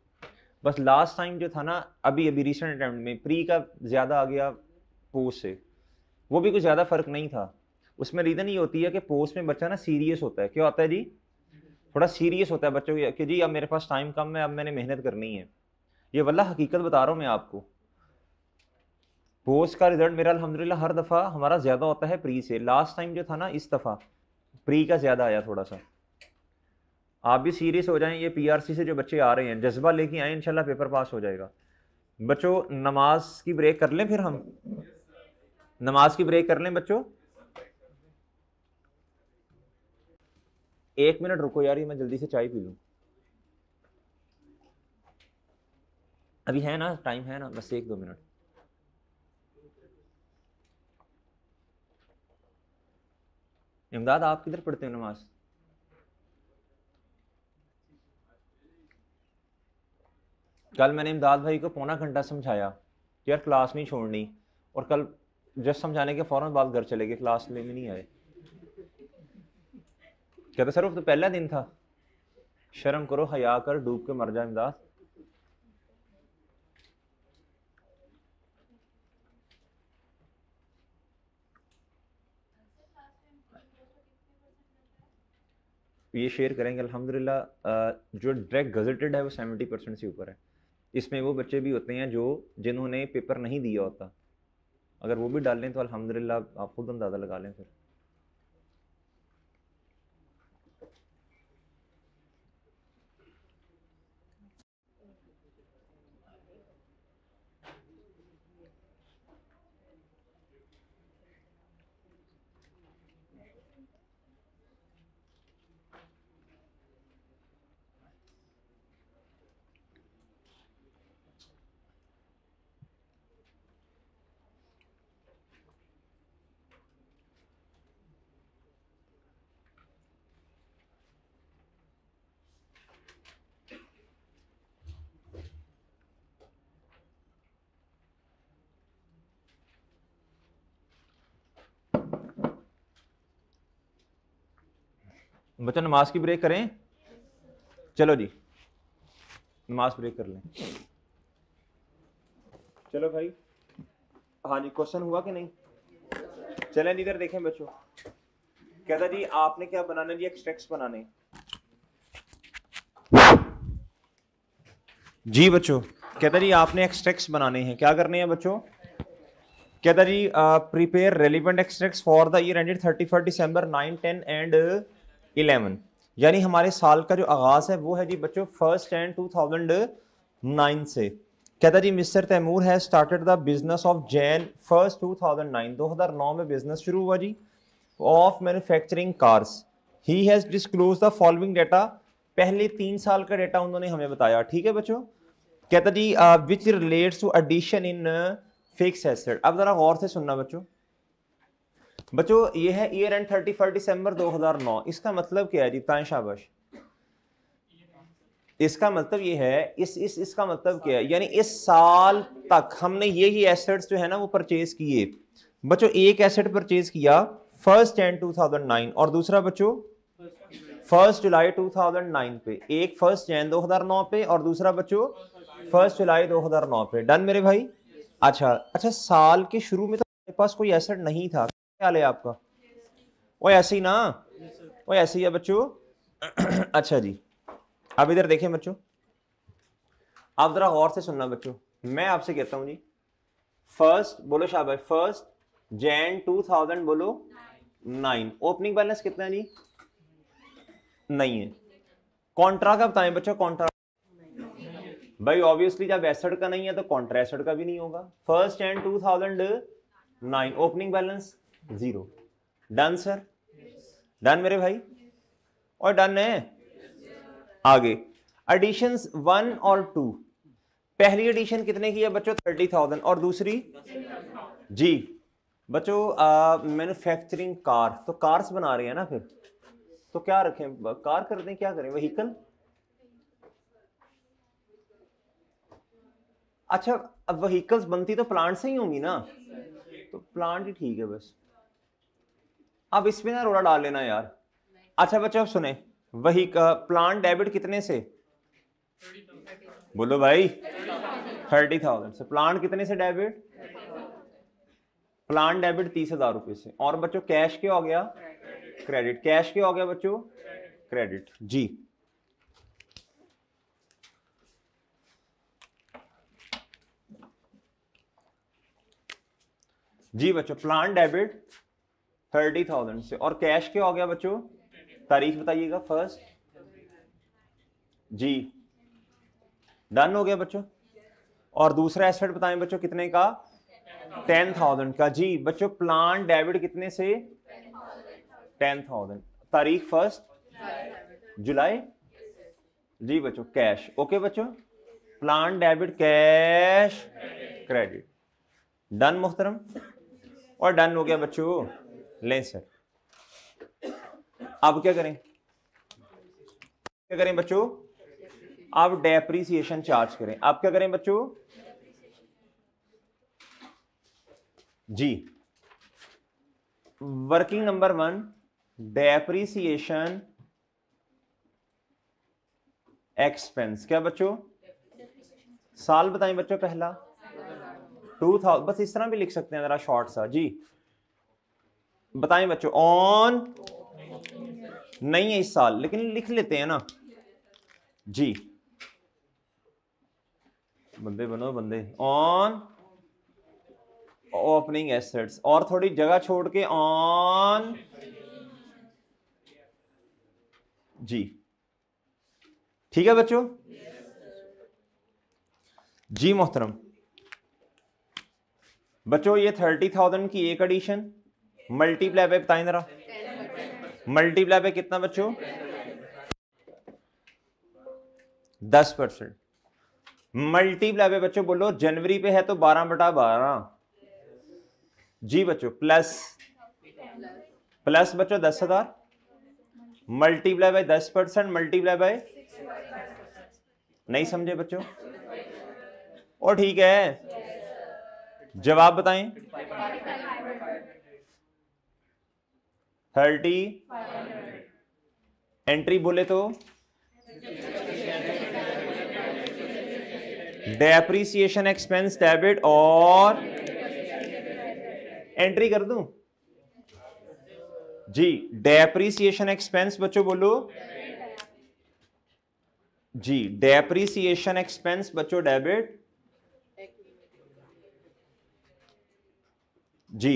बस लास्ट टाइम जो था ना, अभी रिसेंट अटेम्प्ट में प्री का ज्यादा आ गया पोस्ट से, वो भी कुछ ज्यादा फर्क नहीं था। उसमें रीजन ये होती है कि पोस्ट में बच्चा ना सीरियस होता है। क्या होता है जी? थोड़ा सीरियस होता है बच्चों कि जी अब मेरे पास टाइम कम है, अब मैंने मेहनत करनी है। ये वल्ला हकीकत बता रहा हूँ मैं आपको। पोस्ट का रिजल्ट मेरा अल्हम्दुलिल्लाह हर दफ़ा हमारा ज़्यादा होता है प्री से। लास्ट टाइम जो था ना, इस दफ़ा प्री का ज़्यादा आया थोड़ा सा। आप भी सीरियस हो जाएं, ये पीआरसी से जो बच्चे आ रहे हैं जज्बा लेके आए, इंशाल्लाह पेपर पास हो जाएगा। बच्चों नमाज की ब्रेक कर लें, फिर हम नमाज की ब्रेक कर लें बच्चों। 1 मिनट रुको यार, ये मैं जल्दी से चाय पी लूँ। अभी है ना, टाइम है ना, बस 1-2 मिनट। इमदाद आप किधर पढ़ते हो नमाज? कल मैंने इमदाद भाई को पौना घंटा समझाया कि यार क्लास नहीं छोड़नी, और कल जस्ट समझाने के फौरन बाद घर चले गए, क्लास में नहीं आए। कहते सर वो तो पहला दिन था। शर्म करो, हया कर, डूब के मर जा इमदाद। ये शेयर करेंगे अल्हम्दुलिल्लाह। जो डायरेक्ट गजेटेड है वो 70% से ऊपर है। इसमें वो बच्चे भी होते हैं जो जिन्होंने पेपर नहीं दिया होता, अगर वो भी डाल लें तो अल्हम्दुलिल्लाह आप खुद अंदाज़ा लगा लें। फिर बच्चा नमाज की ब्रेक करें, चलो जी नमाज ब्रेक कर लें। चलो भाई, हाँ जी क्वेश्चन हुआ कि नहीं? चलें इधर देखें बच्चों। कहता जी आपने क्या बनाना जी? एक्सट्रैक्ट्स बनाने। जी बच्चों, कहता जी आपने एक्सट्रैक्ट्स बनाने हैं। क्या करने हैं बच्चों? कहता जी prepare relevant extracts for the year ended 31 December 9, 10 and 11। यानी हमारे साल का जो आगाज है वो है जी बच्चों 1 जनवरी 2009 से। कहता जी mister Taimur has started the business of Jan 1, 2009। 2009 में बिजनेस शुरू हुआ जी of manufacturing cars. He has disclose the following data. पहले 3 साल का डेटा उन्होंने हमें बताया। ठीक है बच्चों। कहता जी which relates to addition in fix asset. अब जरा गौर से सुनना बच्चों। बच्चों ये है ईयर एंड 31 दिसंबर 2009। इसका मतलब क्या है जी? बताएं शाबाश। इसका मतलब ये है, इसका मतलब क्या है? यानी इस साल तक हमने यही एसेट्स जो है ना वो परचेज किए। बच्चों एक एसेट परचेज किया 1 जनवरी 2009 और दूसरा बच्चों 1 जुलाई 2009 पे, एक 1 जनवरी 2009 पे और दूसरा बच्चों 1 जुलाई 2009 पे। डन मेरे भाई। अच्छा अच्छा, साल के शुरू में तो मेरे पास कोई एसेट नहीं था, क्या हाल है आपका? वो ऐसे ही ना, वो ऐसे ही है बच्चों। अच्छा जी, अब इधर देखें बच्चों, आप जरा गौर से सुनना बच्चों, मैं आपसे कहता हूं जी, फर्स्ट बोलो शाबाश, 1 जनवरी 2000 बोलो 9, ओपनिंग बैलेंस कितना है जी? नहीं है। कॉन्ट्रा का बताएं बच्चों, कॉन्ट्रा भाई ऑब्वियसली जब एसेट का नहीं है तो कॉन्ट्रा एसेट का भी नहीं होगा। 1 जनवरी 2009, opening balance 0। Done sir, done मेरे भाई, और डन है। आगे एडिशंस 1 और 2, पहली एडिशन कितने की है बच्चों? 30,000 और दूसरी जी बच्चों मैन्युफैक्चरिंग कार, तो कार्स बना रहे हैं ना, फिर तो क्या रखें, कार कर दें, क्या करें, व्हीकल। अच्छा अब व्हीकल्स बनती तो प्लांट से ही होंगी ना, तो प्लांट ही ठीक है बस। अब इसमें ना रोड़ा डाल लेना यार। अच्छा बच्चों अब सुने, वही प्लांट डेबिट कितने से? बोलो भाई 30,000 से। प्लांट कितने से डेबिट? प्लांट डेबिट 30,000 रुपए से। और बच्चों कैश क्या हो गया? क्रेडिट। कैश क्या हो गया बच्चों? क्रेडिट जी। जी बच्चों प्लांट डेबिट 30,000 से और कैश क्या हो गया बच्चों? तारीख बताइएगा। 1 जी, डन हो गया बच्चों। और दूसरा एसेट बताएं बच्चों कितने का? 10,000 का जी बच्चों। प्लांट डेबिट कितने से? 10,000। तारीख 1 जुलाई जी बच्चों। कैश ओके बच्चों, plant debit cash credit. Done मोहतरम, और डन हो गया बच्चों। लें सर, अब क्या करें, क्या करें बच्चों? अब डेप्रीसिएशन चार्ज करें। अब क्या करें बच्चों? जी वर्किंग नंबर 1 डेप्रीसिएशन एक्सपेंस। क्या बच्चों? साल बताएं बच्चों पहला 2000, बस इस तरह भी लिख सकते हैं जरा शॉर्ट सा जी। बताएं बच्चों ऑन, नहीं है इस साल लेकिन लिख लेते हैं ना जी, बंदे बनो बंदे। ऑन ओपनिंग एसेट्स, और थोड़ी जगह छोड़ के ऑन जी। ठीक है बच्चों जी मोहतरम। बच्चों ये 30,000 की एक एडिशन, मल्टीप्लाई पे बताएं जरा, मल्टीप्लाई पे कितना बच्चों? 10%। मल्टीप्लाई पे बच्चों बोलो, जनवरी पे है तो 12/12 जी बच्चों, प्लस प्लस बच्चों 10,000 मल्टीप्लाई बाय 10%, मल्टीप्लाई बाय, नहीं समझे बच्चों? और ठीक है, जवाब बताएं। 30 एंट्री बोले तो डेप्रीसिएशन एक्सपेंस डेबिट और एंट्री कर दूं जी। डेप्रीसिएशन एक्सपेंस बच्चों बोलो जी, डेप्रीसिएशन एक्सपेंस बच्चों डेबिट जी।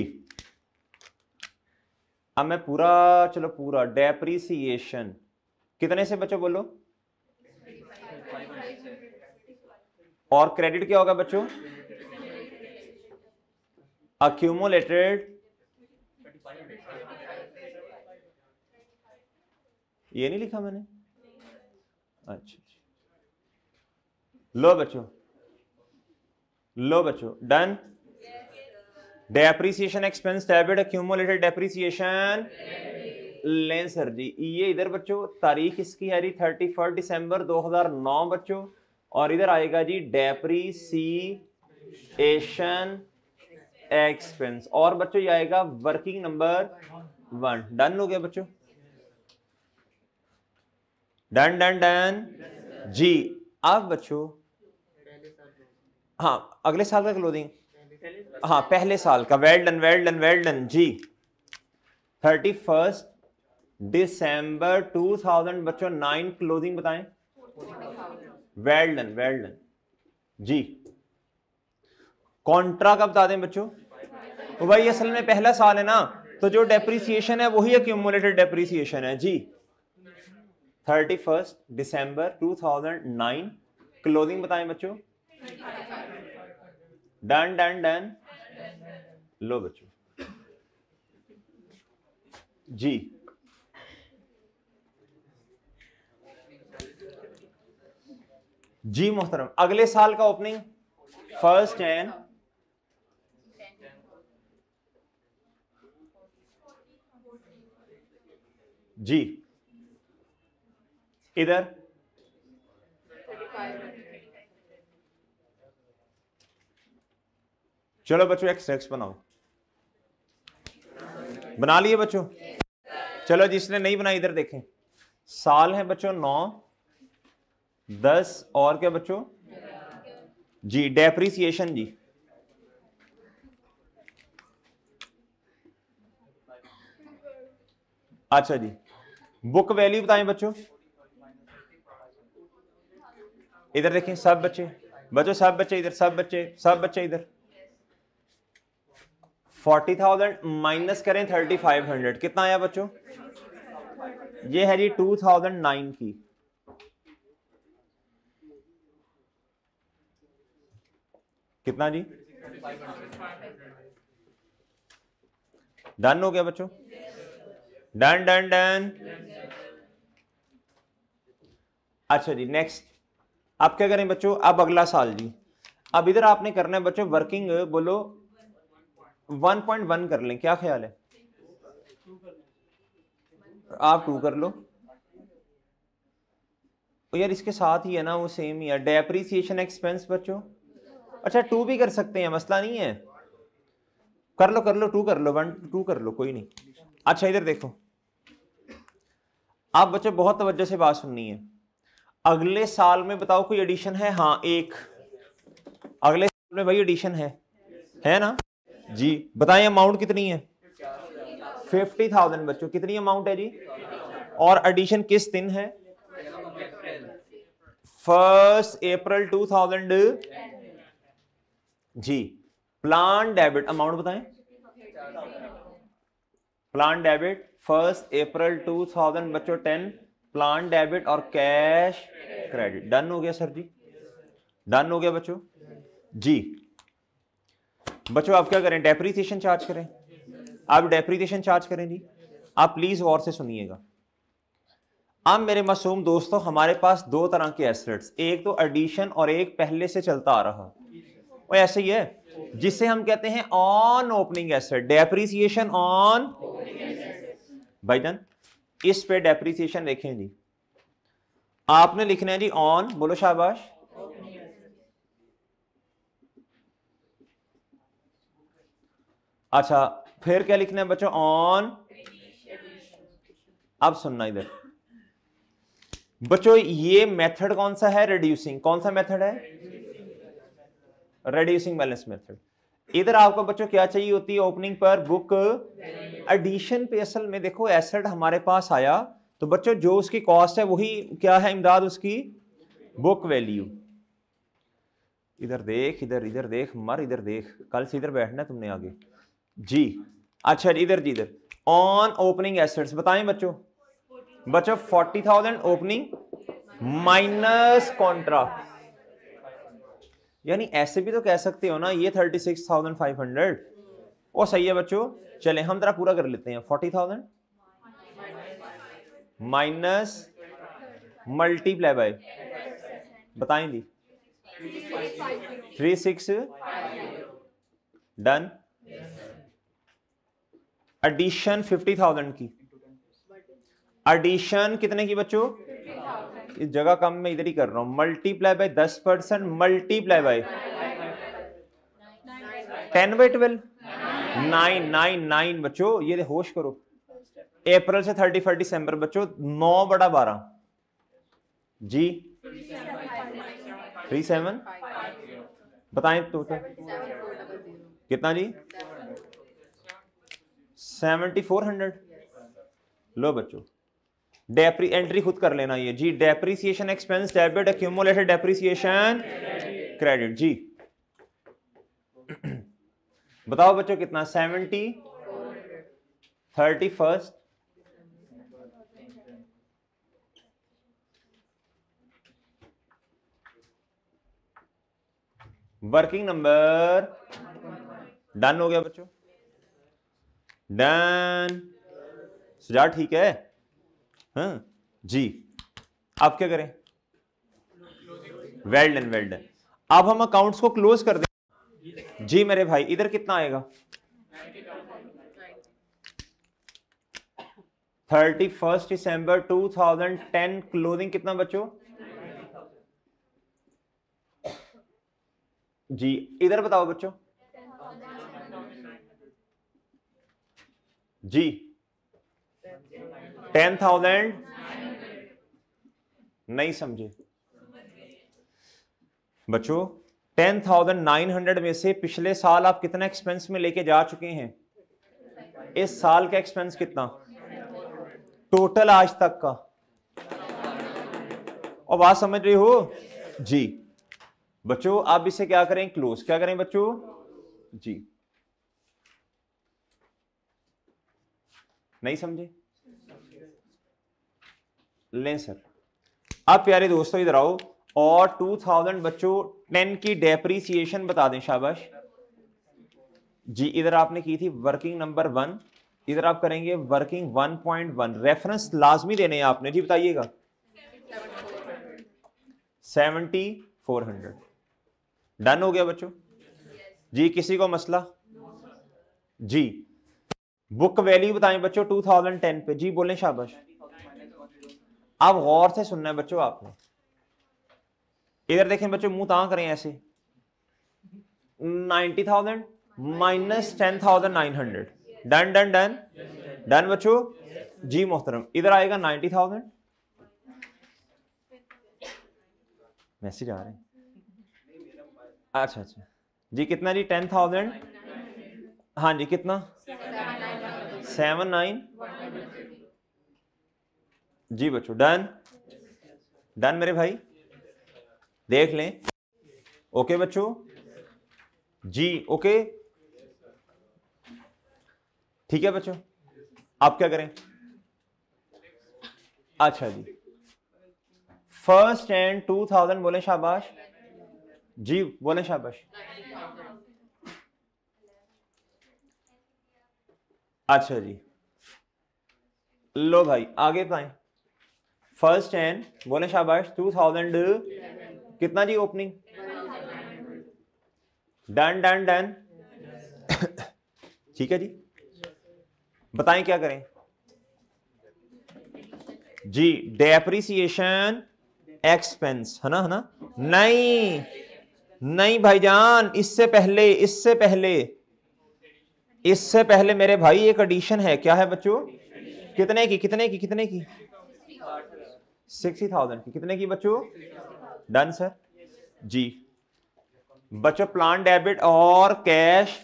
अब मैं पूरा, चलो पूरा डेप्रीसिएशन कितने से बच्चों बोलो, और क्रेडिट क्या होगा बच्चों? अक्यूमुलेटेड, ये नहीं लिखा मैंने, अच्छा लो बच्चों, लो बच्चों done. Depreciation expense debit accumulated depreciation लें सर जी। ये इधर बच्चों तारीख इसकी है जी 31 दिसंबर 2009 बच्चों, और इधर आएगा जी डेप्रीसिएशन एक्सपेंस, और बच्चों ये आएगा वर्किंग नंबर 1। डन हो गया बच्चों। डन डन डन जी। अब बच्चों हाँ अगले साल का क्लोजिंग, हाँ पहले साल का, well done well done well done जी। 31 दिसंबर 2000 बच्चों 9 क्लोजिंग बताएं। वेल डन जी। कॉन्ट्रा का बता दें बच्चों। तो भाई असल में पहला साल है ना, तो जो डेप्रिसिएशन है वही एक्यूमुलेटेड डेप्रिसिएशन है जी। 31 दिसंबर 2009 क्लोजिंग बताएं बच्चों। डन डन डन लो बच्चों जी। जी मोहतरम, अगले साल का ओपनिंग 1 जनवरी जी। इधर चलो बच्चों एक्सट्रैक्ट्स बनाओ। बना लिए बच्चों? चलो जिसने नहीं बनाई इधर देखें। साल है बच्चों 9, 10 और क्या बच्चों जी। डेप्रिसिएशन जी अच्छा जी। बुक वैल्यू बताएं बच्चों। इधर देखें सब बच्चे, बच्चों सब बच्चे इधर, सब बच्चे इधर। 40,000 माइनस करें 3500, कितना आया बच्चों? ये है जी 2009 की। कितना जी? डन हो गया बच्चों? Done done done. अच्छा जी नेक्स्ट, अब क्या करें बच्चों? अब अगला साल जी। अब इधर आपने करना है बच्चों वर्किंग, बोलो 1.1 कर लें, क्या ख्याल है? आप 2 कर लो। तो यार इसके साथ ही है ना, वो सेम ही है। डेप्रिसिएशन एक्सपेंस बच्चों, अच्छा 2 भी कर सकते हैं, मसला नहीं है। कर लो 2 कर लो, 1 2 कर लो, कोई नहीं। अच्छा इधर देखो, आप बच्चों बहुत तवज्जो से बात सुननी है। अगले साल में बताओ कोई एडिशन है? हाँ एक अगले साल में भाई एडिशन है ना जी। बताएं अमाउंट कितनी है? 50,000 बच्चों। कितनी अमाउंट है जी? और एडिशन किस दिन है? 1 अप्रैल 2000 जी। प्लान डेबिट अमाउंट बताएं। प्लान डेबिट 1 अप्रैल 2000 बच्चों 10 प्लान डेबिट और कैश क्रेडिट। डन हो गया सर जी? डन हो गया बच्चों जी। बच्चों आप क्या करें? डेप्रिसिएशन चार्ज करें। आप डेप्रिसिएशन चार्ज करें जी। आप प्लीज गौर से सुनिएगा। अब मेरे मासूम दोस्तों, हमारे पास 2 तरह के एसेट्स, एक तो एडिशन और एक पहले से चलता आ रहा, वो ऐसे ही है, जिसे हम कहते हैं on opening asset, depreciation on. भाईजान इस पे डेप्रिसिएशन देखें जी, आपने लिखना है जी ऑन, बोलो शाबाश। अच्छा फिर क्या लिखना है बच्चों? ऑन। अब सुनना इधर बच्चों, ये मेथड कौन सा है? रिड्यूसिंग। कौन सा मेथड है? Reducing balance method. इधर आपको बच्चों क्या चाहिए होती है ओपनिंग पर? बुक। एडिशन पे असल में देखो एसेट हमारे पास आया, तो बच्चों जो उसकी कॉस्ट है वही क्या है इमदाद? उसकी बुक वैल्यू। इधर देख, इधर देख, मर इधर देख, कल से इधर बैठना तुमने आगे जी। अच्छा इधर जी, इधर ऑन ओपनिंग एसेट्स बताएं बच्चों। 40,000 ओपनिंग माइनस कॉन्ट्रा, यानी ऐसे भी तो कह सकते हो ना, ये 36,500 वो सही है बच्चों। चले हम जरा पूरा कर लेते हैं। 40,000 माइनस मल्टीप्लाई बाय, बताएं जी 36। डन। एडिशन 50,000 की। एडिशन कितने की बच्चों? इस जगह कम में इधर ही कर रहा हूं। मल्टीप्लाई बाय 10%, मल्टीप्लाई बाय 10/12 9 बच्चों। ये होश करो, अप्रैल से 31 दिसंबर बच्चों 9/12 जी 37 बताएं तो कितना जी 7400। लो बच्चों एंट्री खुद कर लेना ये जी। Depreciation expense debit, accumulated depreciation credit जी। बताओ बच्चों कितना 70 31st वर्किंग नंबर। डन हो गया बच्चों, डन। सुझाव ठीक है हाँ जी। आप क्या करें, वेल डन वेल डन। अब हम अकाउंट्स को क्लोज कर दें जी मेरे भाई। इधर कितना आएगा 31 दिसंबर 2010 क्लोजिंग कितना बच्चों जी। इधर बताओ बच्चों जी 10,000 नहीं समझे बच्चों। 10,900 में से पिछले साल आप कितना एक्सपेंस में लेके जा चुके हैं, इस साल का एक्सपेंस कितना टोटल आज तक का। और बात समझ रहे हो जी बच्चों। आप इसे क्या करें क्लोज, क्या करें बच्चों जी। नहीं समझे लें सर। अब प्यारे दोस्तों इधर आओ और 2000 बच्चों 10 की डेप्रीसिएशन बता दें। शाबाश जी। इधर आपने की थी वर्किंग नंबर 1, इधर आप करेंगे वर्किंग 1.1। रेफरेंस लाजमी देने हैं आपने जी। बताइएगा 7400। डन हो गया बच्चों जी। किसी को मसला जी। बुक वैल्यू बताएं बच्चों 2010 पे जी। बोलें शाबाश। आप गौर से सुनना है बच्चों आपने। इधर देखें बच्चों, मुंह तां करें ऐसे। 90,000 minus 10,900। Done done done done बच्चों जी मोहतरम। इधर आएगा 90,000। मैसेज आ रहे हैं अच्छा अच्छा जी। कितना जी 10,000 हाँ जी कितना 79 जी बच्चों। डन डन मेरे भाई देख लें। ओके बच्चों जी ओके ठीक है बच्चों। आप क्या करें अच्छा जी। फर्स्ट एंड 2000 बोले शाबाश जी। बोले शाबाश अच्छा जी। लो भाई आगे पाए। फर्स्ट एंड बोले शाबाश 2000 कितना जी ओपनिंग। डन डन डन ठीक है जी। बताएं क्या करें जी। डेप्रिसिएशन एक्सपेंस है ना नहीं नहीं भाईजान। इससे पहले मेरे भाई एक एडिशन है। क्या है बच्चों कितने की 60,000 की। कितने की बच्चों डन सर जी। बच्चों प्लान डेबिट और कैश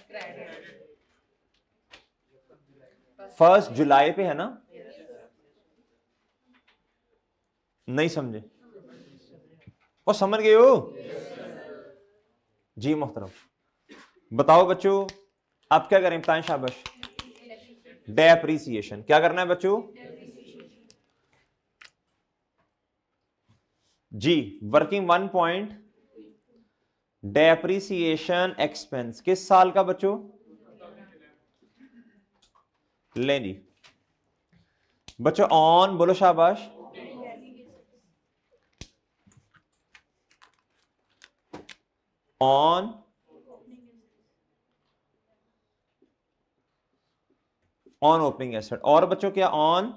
1 जुलाई पे है ना। नहीं समझे और समझ गए हो जी मोहतरम। बताओ बच्चों आप क्या करें बताएं शाबाश। डेप्रिसिएशन क्या करना है बच्चों जी। वर्किंग 1 पॉइंट डेप्रिसिएशन एक्सपेंस किस साल का बच्चों लें जी। बच्चों ऑन बोलो शाबाश ऑन ओपनिंग एसेट। और बच्चों क्या ऑन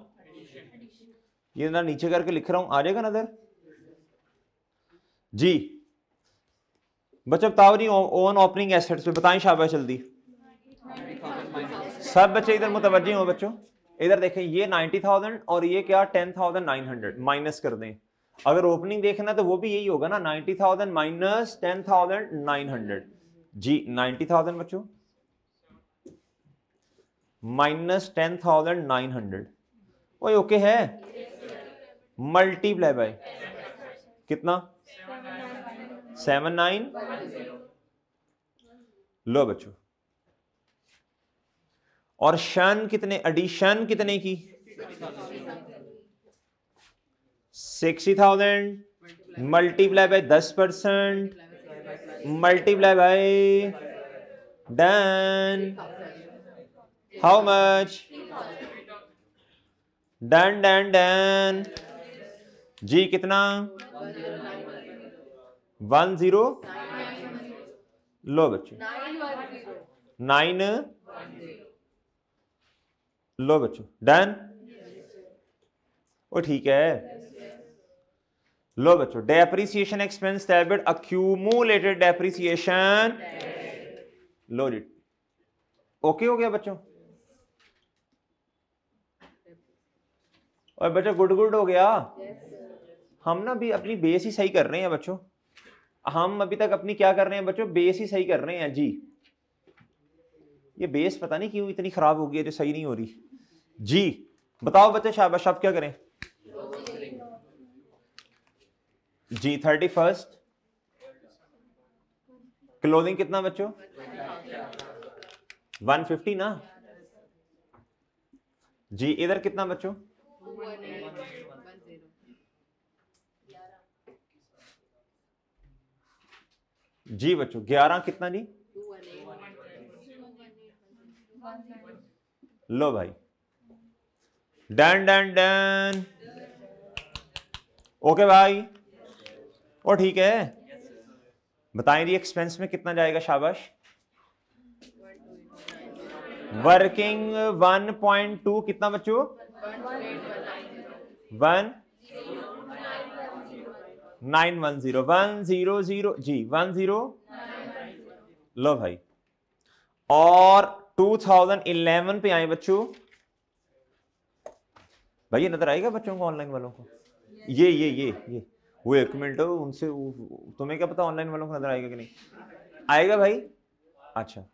ये ना नीचे करके लिख रहा हूं आ जाएगा नजर जी। बच्चों बताओ जी ऑन ओपनिंग एसेट्स पे बताएं शाबाश जल्दी। सब बच्चे इधर मुतवज्जे हो बच्चों। इधर देखें ये 90,000 और ये क्या 10,900 माइनस कर दें। अगर ओपनिंग देखना तो वो भी यही होगा ना, 90,000 माइनस 10,900। जी 90,000 बच्चों माइनस 10,900, वही ओके है। मल्टीप्लाई बाय कितना 79, लो बच्चों। और शन कितने, एडिशन कितने की 60,000 multiply by 10% multiply by done how much done done done जी कितना 10, लो बच्चों 9, लो बच्चों डन, वो ठीक है। लो बच्चों depreciation expense debit accumulated depreciation, लो जी ओके हो गया बच्चों। और बच्चों गुड गुड हो गया। हम ना भी अपनी बेस ही सही कर रहे हैं बच्चों, हम अभी तक अपनी क्या कर रहे हैं बच्चों, बेस ही सही कर रहे हैं जी। ये बेस पता नहीं क्यों इतनी खराब हो गई है जो सही नहीं हो रही जी। बताओ बच्चे शाबाश, आप क्या करें जी। 31 क्लोजिंग कितना बच्चों 150 ना जी। इधर कितना बच्चों जी बच्चों 11 कितना जी, लो भाई डन डन डन ओके भाई, और ठीक है। बताएं जी एक्सपेंस में कितना जाएगा शाबाश। वर्किंग 1.2 कितना बच्चों 1910 जी 10, लो भाई। और 2011 पे आए बच्चों, भाई ये नजर आएगा बच्चों को ऑनलाइन वालों को, ये वो एक मिनट उनसे, तुम्हें क्या पता ऑनलाइन वालों को नजर आएगा कि नहीं आएगा भाई। अच्छा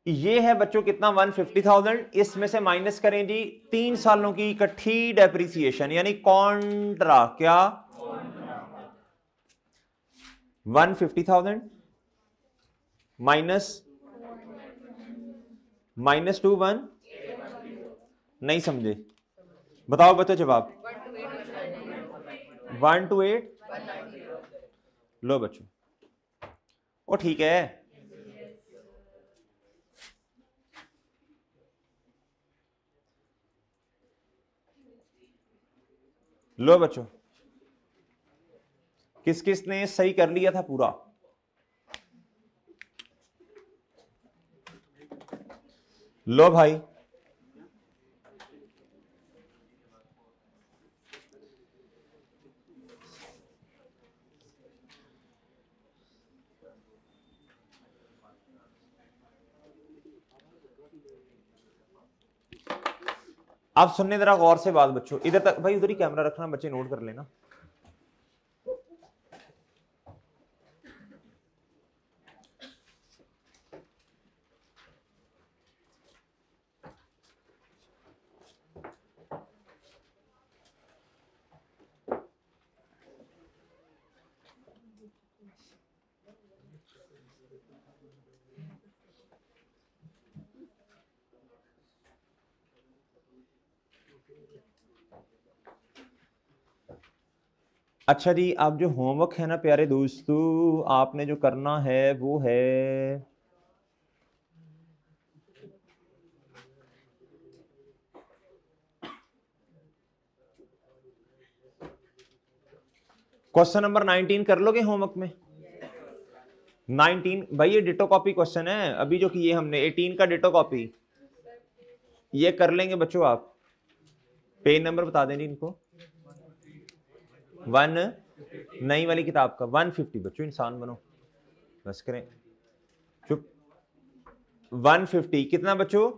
ये है बच्चों कितना 150,000, इसमें से माइनस करें जी 3 सालों की इकट्ठी डेप्रिसिएशन यानी कॉन्ट्रा क्या 150,000 माइनस 21, नहीं समझे बताओ बच्चों जवाब 128, लो बच्चों ओ ठीक है। लो बच्चों किस किस ने सही कर लिया था पूरा, लो भाई आप सुनने जरा गौर से बात बच्चों, इधर तक भाई उधर ही कैमरा रखना, बच्चे नोट कर लेना। अच्छा जी आप जो होमवर्क है ना प्यारे दोस्तों, आपने जो करना है वो है क्वेश्चन नंबर 19 कर लोगे होमवर्क में 19 भाई, ये डिटो कॉपी क्वेश्चन है अभी जो किए हमने 18 का डिटो कॉपी, ये कर लेंगे बच्चों आप। पेज नंबर बता दें इनको, 1 नई वाली किताब का 150 बच्चों, इंसान बनो बस करें चुप। 150 कितना बच्चों,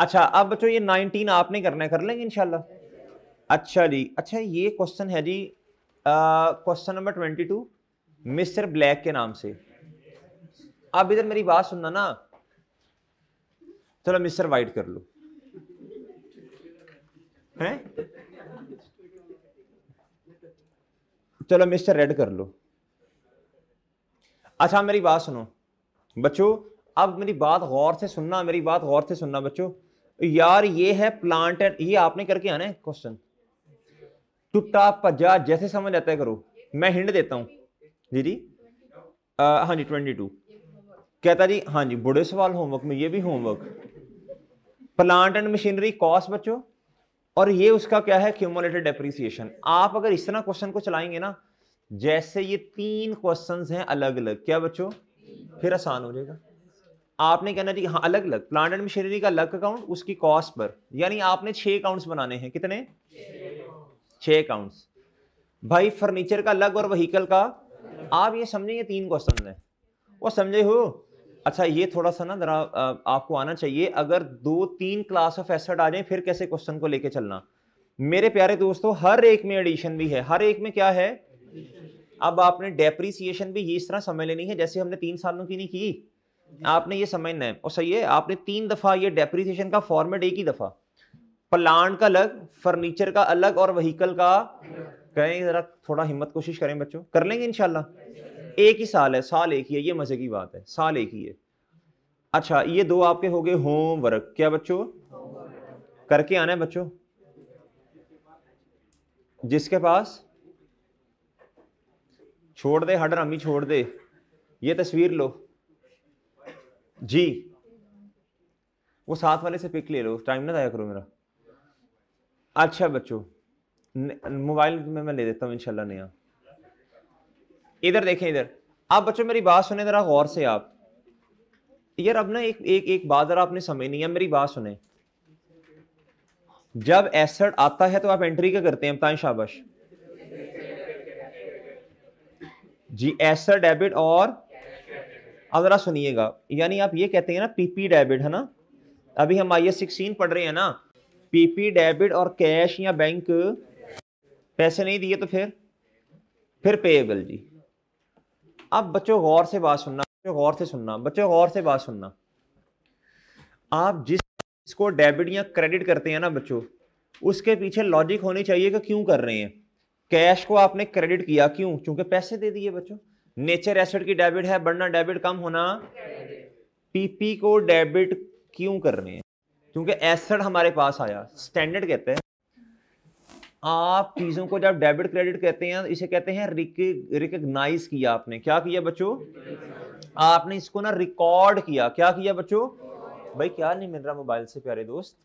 अच्छा अब बच्चों ये 19 आपने करना है, कर लेंगे इंशाल्लाह। अच्छा जी, अच्छा ये क्वेश्चन है जी क्वेश्चन नंबर 22 मिस्टर ब्लैक के नाम से। अब इधर मेरी बात सुनना ना, चलो मिस्टर वाइट कर लो, हैं? चलो मिस्टर रेड कर लो। अच्छा मेरी बात सुनो बच्चों, अब मेरी बात गौर से सुनना, मेरी बात गौर से सुनना बच्चों। यार ये है प्लांट एंड, ये आपने करके आना है क्वेश्चन, टुट्टा भज्जा जैसे समझ आता है करो। मैं हिंट देता हूं जी हाँ जी 22 कहता जी, हाँ जी बड़े सवाल होमवर्क में, ये भी homework. Plant and machinery cost बच्चों, और ये उसका क्या है, क्यूमुलेटेड डेप्रिसिएशन। आप अगर इस तरह क्वेश्चन को चलाएंगे ना, जैसे ये 3 क्वेश्चंस हैं अलग अलग, क्या बच्चों, फिर आसान हो जाएगा। आपने कहना जी हाँ अलग अलग, प्लांट एंड मशीनरी का अलग अकाउंट उसकी कॉस्ट पर, यानी आपने 6 अकाउंट्स बनाने हैं। कितने? 6 अकाउंट्स। भाई फर्नीचर का अलग और व्हीकल का, आप ये समझे ये 3 क्वेश्चन है, वो समझे हो? अच्छा ये थोड़ा सा ना जरा आपको आना चाहिए, अगर 2-3 क्लास ऑफ एसेट आ जाए फिर कैसे क्वेश्चन को लेके चलना। मेरे प्यारे दोस्तों हर एक में एडिशन भी है, हर एक में क्या है। अब आपने डेप्रिसिएशन भी ये इस तरह समझ लेनी है जैसे हमने 3 सालों की नहीं की, आपने ये समझना है। और सही है, आपने 3 दफा ये डेप्रिसिएशन का फॉर्मेट एक ही दफा, प्लांट का अलग, फर्नीचर का अलग और व्हीकल का। करें जरा थोड़ा हिम्मत कोशिश करें बच्चों, कर लेंगे इंशाल्लाह। एक ही साल है, साल एक ही है, ये मजे की बात है, साल एक ही है। अच्छा ये 2 आपके हो गए होमवर्क, क्या बच्चों करके आना है बच्चों। जिसके पास छोड़ दे हडरामी, छोड़ दे, ये तस्वीर लो जी, वो साथ वाले से पिक ले लो, टाइम ना जाया करो मेरा। अच्छा बच्चों मोबाइल में मैं ले देता हूं इंशाल्लाह नया। इधर देखें इधर, आप बच्चों मेरी बात सुने जरा गौर से आप। यार अब ना एक बात जरा आपने समझनी है, मेरी बात सुने। जब एसेट आता है तो आप एंट्री क्या करते हैं, बताएं शाबाश जी। एसेट डेबिट और, अब जरा सुनिएगा, यानी आप ये कहते हैं ना पीपी डेबिट है ना, अभी हम IAS 16 पढ़ रहे हैं ना, पीपी डेबिट और कैश या बैंक पैसे नहीं दिए तो फिर पेएबल जी। अब बच्चों गौर से बात सुनना, बच्चों गौर से सुनना, बच्चों गौर से बात सुनना। आप जिसको डेबिट या क्रेडिट करते हैं ना बच्चों, उसके पीछे लॉजिक होनी चाहिए कि क्यों कर रहे हैं। कैश को आपने क्रेडिट किया, क्यों? क्योंकि पैसे दे दिए बच्चों। नेचर एसेट की डेबिट है, बढ़ना डेबिट कम होना। पीपी को डेबिट क्यों कर रहे हैं? क्योंकि एसेट हमारे पास आया। स्टैंडर्ड कहते हैं आप चीजों को जब डेबिट क्रेडिट कहते हैं, इसे कहते हैं रिकॉग्नाइज किया आपने। क्या किया बच्चों? आपने इसको ना रिकॉर्ड किया। क्या किया बच्चों? भाई क्या नहीं मिल रहा मोबाइल से प्यारे दोस्त,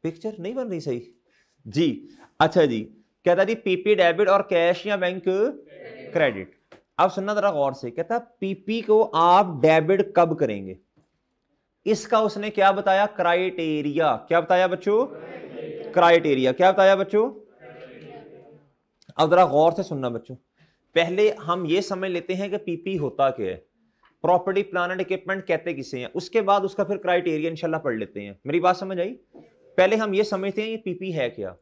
पिक्चर नहीं बन रही सही जी। अच्छा जी, कहता जी पीपी डेबिट और कैश या बैंक क्रेडिट। अब सुनना जरा गौर से, कहता पीपी को आप डेबिट कब करेंगे, इसका उसने क्या बताया, क्राइटेरिया। क्या बताया बच्चों? क्राइटेरिया। क्या बताया बच्चों? अब जरा गौर से सुनना बच्चों, पहले हम ये समझ लेते हैं कि पीपी होता क्या है, प्रॉपर्टी प्लान एंड इक्विपमेंट कहते किसे हैं, उसके बाद उसका फिर क्राइटेरिया इंशाल्लाह पढ़ लेते हैं। मेरी बात समझ आई? पहले हम ये समझते हैं ये पीपी है क्या,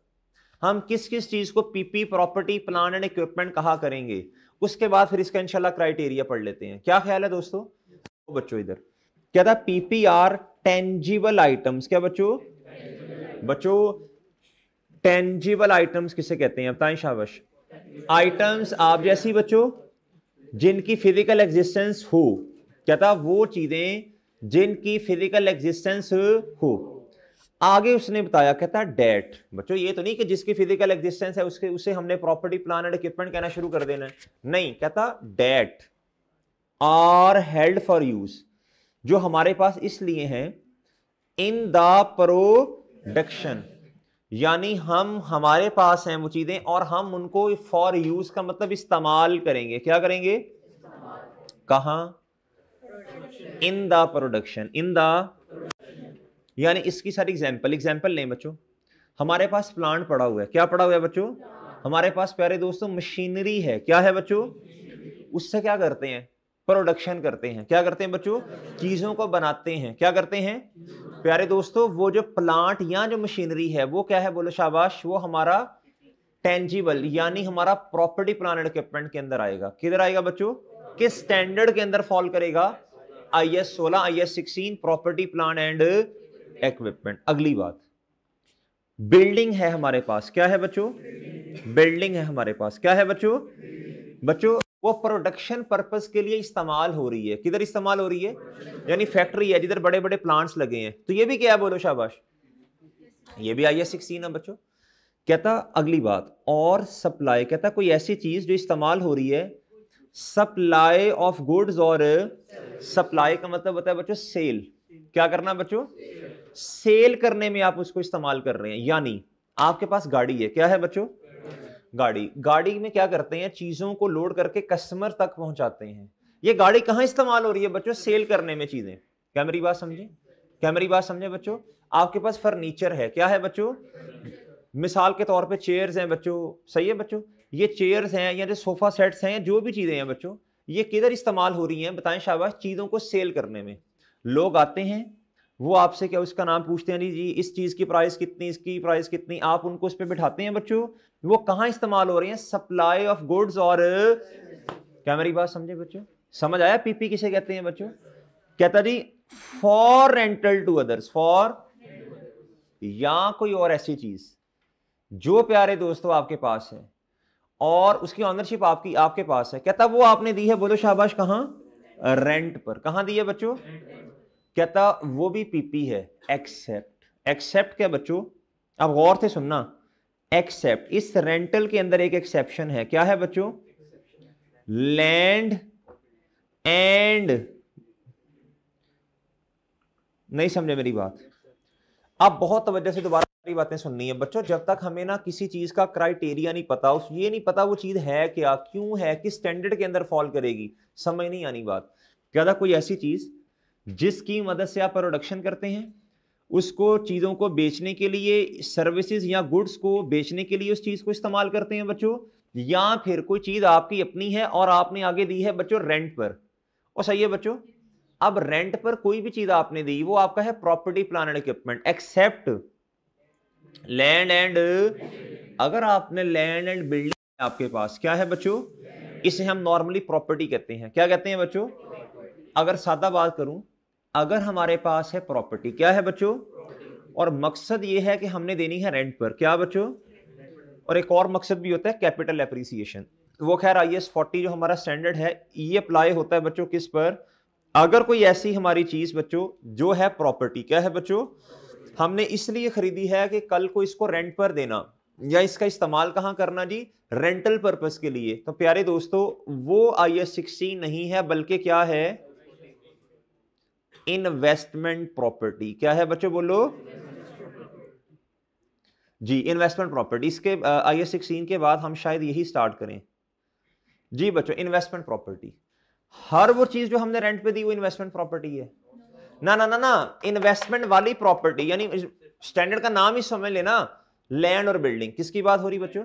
हम किस किस चीज को PP property plan and equipment कहा करेंगे, उसके बाद फिर इसका इंशाल्लाह क्राइटेरिया पढ़ लेते हैं। क्या ख्याल है दोस्तों? तो बच्चों इधर क्या था, पीपी आर टेंजिबल आइटम्स। क्या बच्चों? बच्चों टेंजिबल आइटम्स किसे कहते हैं, बताएं शाबाश। आइटम्स आप जैसी बच्चों जिनकी फिजिकल एग्जिस्टेंस हो। क्या था? वो चीजें जिनकी फिजिकल एग्जिस्टेंस हो। आगे उसने बताया, कहता डेट। बच्चों ये तो नहीं कि जिसकी फिजिकल एग्जिस्टेंस है उसके उसे हमने प्रॉपर्टी प्लान एंड इक्विपमेंट कहना शुरू कर देना है, नहीं। कहता that are held for use, जो हमारे पास इसलिए हैं इन द प्रोडक्शन, यानी हम हमारे पास हैं वो चीजें और हम उनको फॉर यूज का मतलब इस्तेमाल करेंगे। क्या करेंगे? कहां? In the production. In the, यानी इसकी सारी एग्जांपल लें बच्चों। हमारे पास प्लांट पड़ा हुआ है। क्या पड़ा हुआ है बच्चों? हमारे पास प्यारे दोस्तों मशीनरी है। क्या है बच्चों? उससे क्या करते हैं? प्रोडक्शन करते हैं। क्या करते हैं बच्चों? चीजों को बनाते हैं। क्या करते हैं प्यारे दोस्तों? वो जो प्लांट या जो मशीनरी है वो क्या है, बोलो शाबाश, वो हमारा टेंजिबल यानी हमारा प्रॉपर्टी प्लान एंड इक्विपमेंट के अंदर आएगा। किधर आएगा बच्चों? किस स्टैंडर्ड के अंदर फॉल करेगा? IS 16, IS 16 property plan and equipment. अगली बात, बिल्डिंग है हमारे पास, क्या है बच्चों? बिल्डिंग है हमारे पास, क्या है बच्चों? बच्चों वो प्रोडक्शन पर्पस के लिए इस्तेमाल हो रही है। किधर इस्तेमाल हो रही है? यानी फैक्ट्री है जिधर बड़े बड़े प्लांट्स लगे हैं, तो ये भी क्या है? बोलो शाबाश, ये भी IS 16 है बच्चों। कहता अगली बात, और सप्लाई, कहता कोई ऐसी चीज जो इस्तेमाल हो रही है, सप्लाई ऑफ गुड्स, और सप्लाई का मतलब होता है बच्चों सेल। क्या करना बच्चों? सेल करने में आप उसको इस्तेमाल कर रहे हैं। यानी आपके पास गाड़ी है, क्या है बच्चों? गाड़ी में क्या करते हैं? चीजों को लोड करके कस्टमर तक पहुंचाते हैं। ये गाड़ी कहां इस्तेमाल हो रही है बच्चों? सेल करने में चीजें। क्या मेरी बात समझे? क्या मेरी बात समझे बच्चों? आपके पास फर्नीचर है, क्या है बच्चों? मिसाल के तौर पे चेयर्स हैं बच्चों, सही है बच्चों? ये चेयर्स हैं या जो सोफा सेट्स हैं, जो भी चीजें हैं बच्चों, ये किधर इस्तेमाल हो रही हैं? बताएं शाबाश। चीजों को सेल करने में। लोग आते हैं, वो आपसे क्या उसका नाम पूछते हैं, नहीं जी इस चीज की प्राइस कितनी, इसकी प्राइस कितनी, आप उनको उस पर बिठाते हैं बच्चों। वो कहां इस्तेमाल हो रही हैं? सप्लाई ऑफ गुड्स, और क्या मेरी बात समझे बच्चों? समझ आया पीपी किसे कहते हैं बच्चों? कहता जी for rental to others, for, या कोई और ऐसी चीज जो प्यारे दोस्तों आपके पास है और उसकी ऑनरशिप आपके पास है। कहता वो आपने दी है, बोलो शाबाश, कहां? रेंट पर। कहां दी है बच्चों? कहता वो भी पीपी है। एक्सेप्ट, एक्सेप्ट क्या बच्चों? अब गौर से सुनना, एक्सेप्ट, इस रेंटल के अंदर एक एक्सेप्शन है, क्या है बच्चों? लैंड एंड, नहीं समझे मेरी बात? आप बहुत तवज्जो से दोबारा सारी बातें सुननी है बच्चों। जब तक हमें ना किसी चीज का क्राइटेरिया नहीं पता, उस ये नहीं पता वो चीज है क्या, क्यों है, किस स्टैंडर्ड के अंदर फॉल करेगी, समझ नहीं आनी बात। क्या था? कोई ऐसी चीज जिसकी मदद से आप प्रोडक्शन करते हैं, उसको चीजों को बेचने के लिए, सर्विसेज या गुड्स को बेचने के लिए उस चीज को इस्तेमाल करते हैं बच्चों, या फिर कोई चीज आपकी अपनी है और आपने आगे दी है बच्चों रेंट पर। और सही है बच्चों? अब रेंट पर कोई भी चीज आपने दी, वो आपका है property plan and equipment, except land and, अगर आपने लैंड एंड बिल्डिंग आपके पास, क्या है बच्चों? इसे हम नॉर्मली प्रॉपर्टी कहते हैं। क्या कहते हैं बच्चों? अगर सादा बात करूं, अगर हमारे पास है प्रॉपर्टी, क्या है बच्चों? और मकसद ये है कि हमने देनी है रेंट पर, क्या बच्चों? और एक और मकसद भी होता है कैपिटल एप्रिसिएशन। वो खैर IS 40 जो हमारा स्टैंडर्ड है, ये अप्लाई होता है बच्चों किस पर? अगर कोई ऐसी हमारी चीज बच्चों जो है प्रॉपर्टी, क्या है बच्चों? हमने इसलिए खरीदी है कि कल को इसको रेंट पर देना, या इसका इस्तेमाल कहां करना जी? रेंटल पर्पस के लिए। तो प्यारे दोस्तों वो IS 16 नहीं है, बल्कि क्या है? Investment property. क्या है बच्चों? बोलो जी, इन्वेस्टमेंट प्रॉपर्टी। इसके IS 16 के बाद हम शायद यही स्टार्ट करें जी बच्चों, इन्वेस्टमेंट प्रॉपर्टी। हर वो चीज जो हमने रेंट पे दी वो इन्वेस्टमेंट प्रॉपर्टी है ना? ना ना ना, इन्वेस्टमेंट वाली प्रॉपर्टी, यानी स्टैंडर्ड का नाम ही समझ लेना, लैंड और बिल्डिंग। किसकी बात हो रही बच्चों?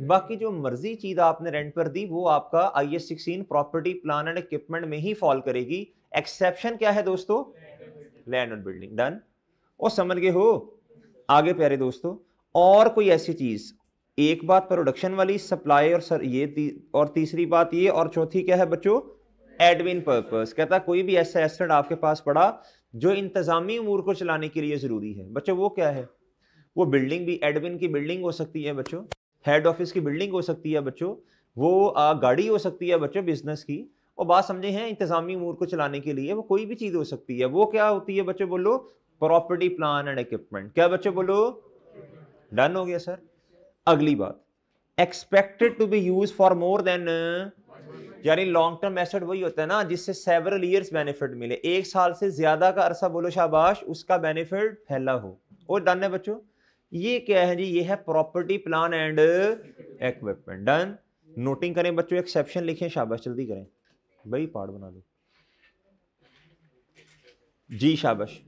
बाकी जो मर्जी चीज आपने रेंट पर दी वो आपका IS 16 property plan and equipment में ही फॉल करेगी। एक्सेप्शन क्या है दोस्तों? लैंड और बिल्डिंग। डन? और समझ गए हो? आगे प्यारे दोस्तों, और कोई ऐसी चीज, एक बात प्रोडक्शन वाली, सप्लाई और और तीसरी बात ये, और चौथी क्या है बच्चों? Admin purpose. कहता कोई भी ऐसा एसेट आपके पास पड़ा जो इंतजामी उमूर को चलाने के लिए जरूरी है बच्चों, वो क्या है? वो बिल्डिंग भी, एडमिन की बिल्डिंग हो सकती है बच्चों, हेड ऑफिस की बिल्डिंग हो सकती है बच्चों, वो गाड़ी हो सकती है बच्चों बिजनेस की। और बात समझे हैं, इंतजामी उमूर को चलाने के लिए वो कोई भी चीज हो सकती है। वो क्या होती है बच्चों? बोलो प्रॉपर्टी प्लान एंड इक्विपमेंट। क्या बच्चों? बोलो। डन हो गया सर। अगली बात, expected to be use for more than, यानी लॉन्ग टर्म एसेट वही होता है ना जिससे सेवरल इयर्स बेनिफिट मिले, एक साल से ज्यादा का अरसा, बोलो शाबाश, उसका बेनिफिट फैला हो। और डन है बच्चों? ये क्या है जी? ये है property plan and equipment. Done? Noting करें बच्चों, एक्सेप्शन लिखें, शाबाश जल्दी करें भाई, पार्ट बना दो जी, शाबाश।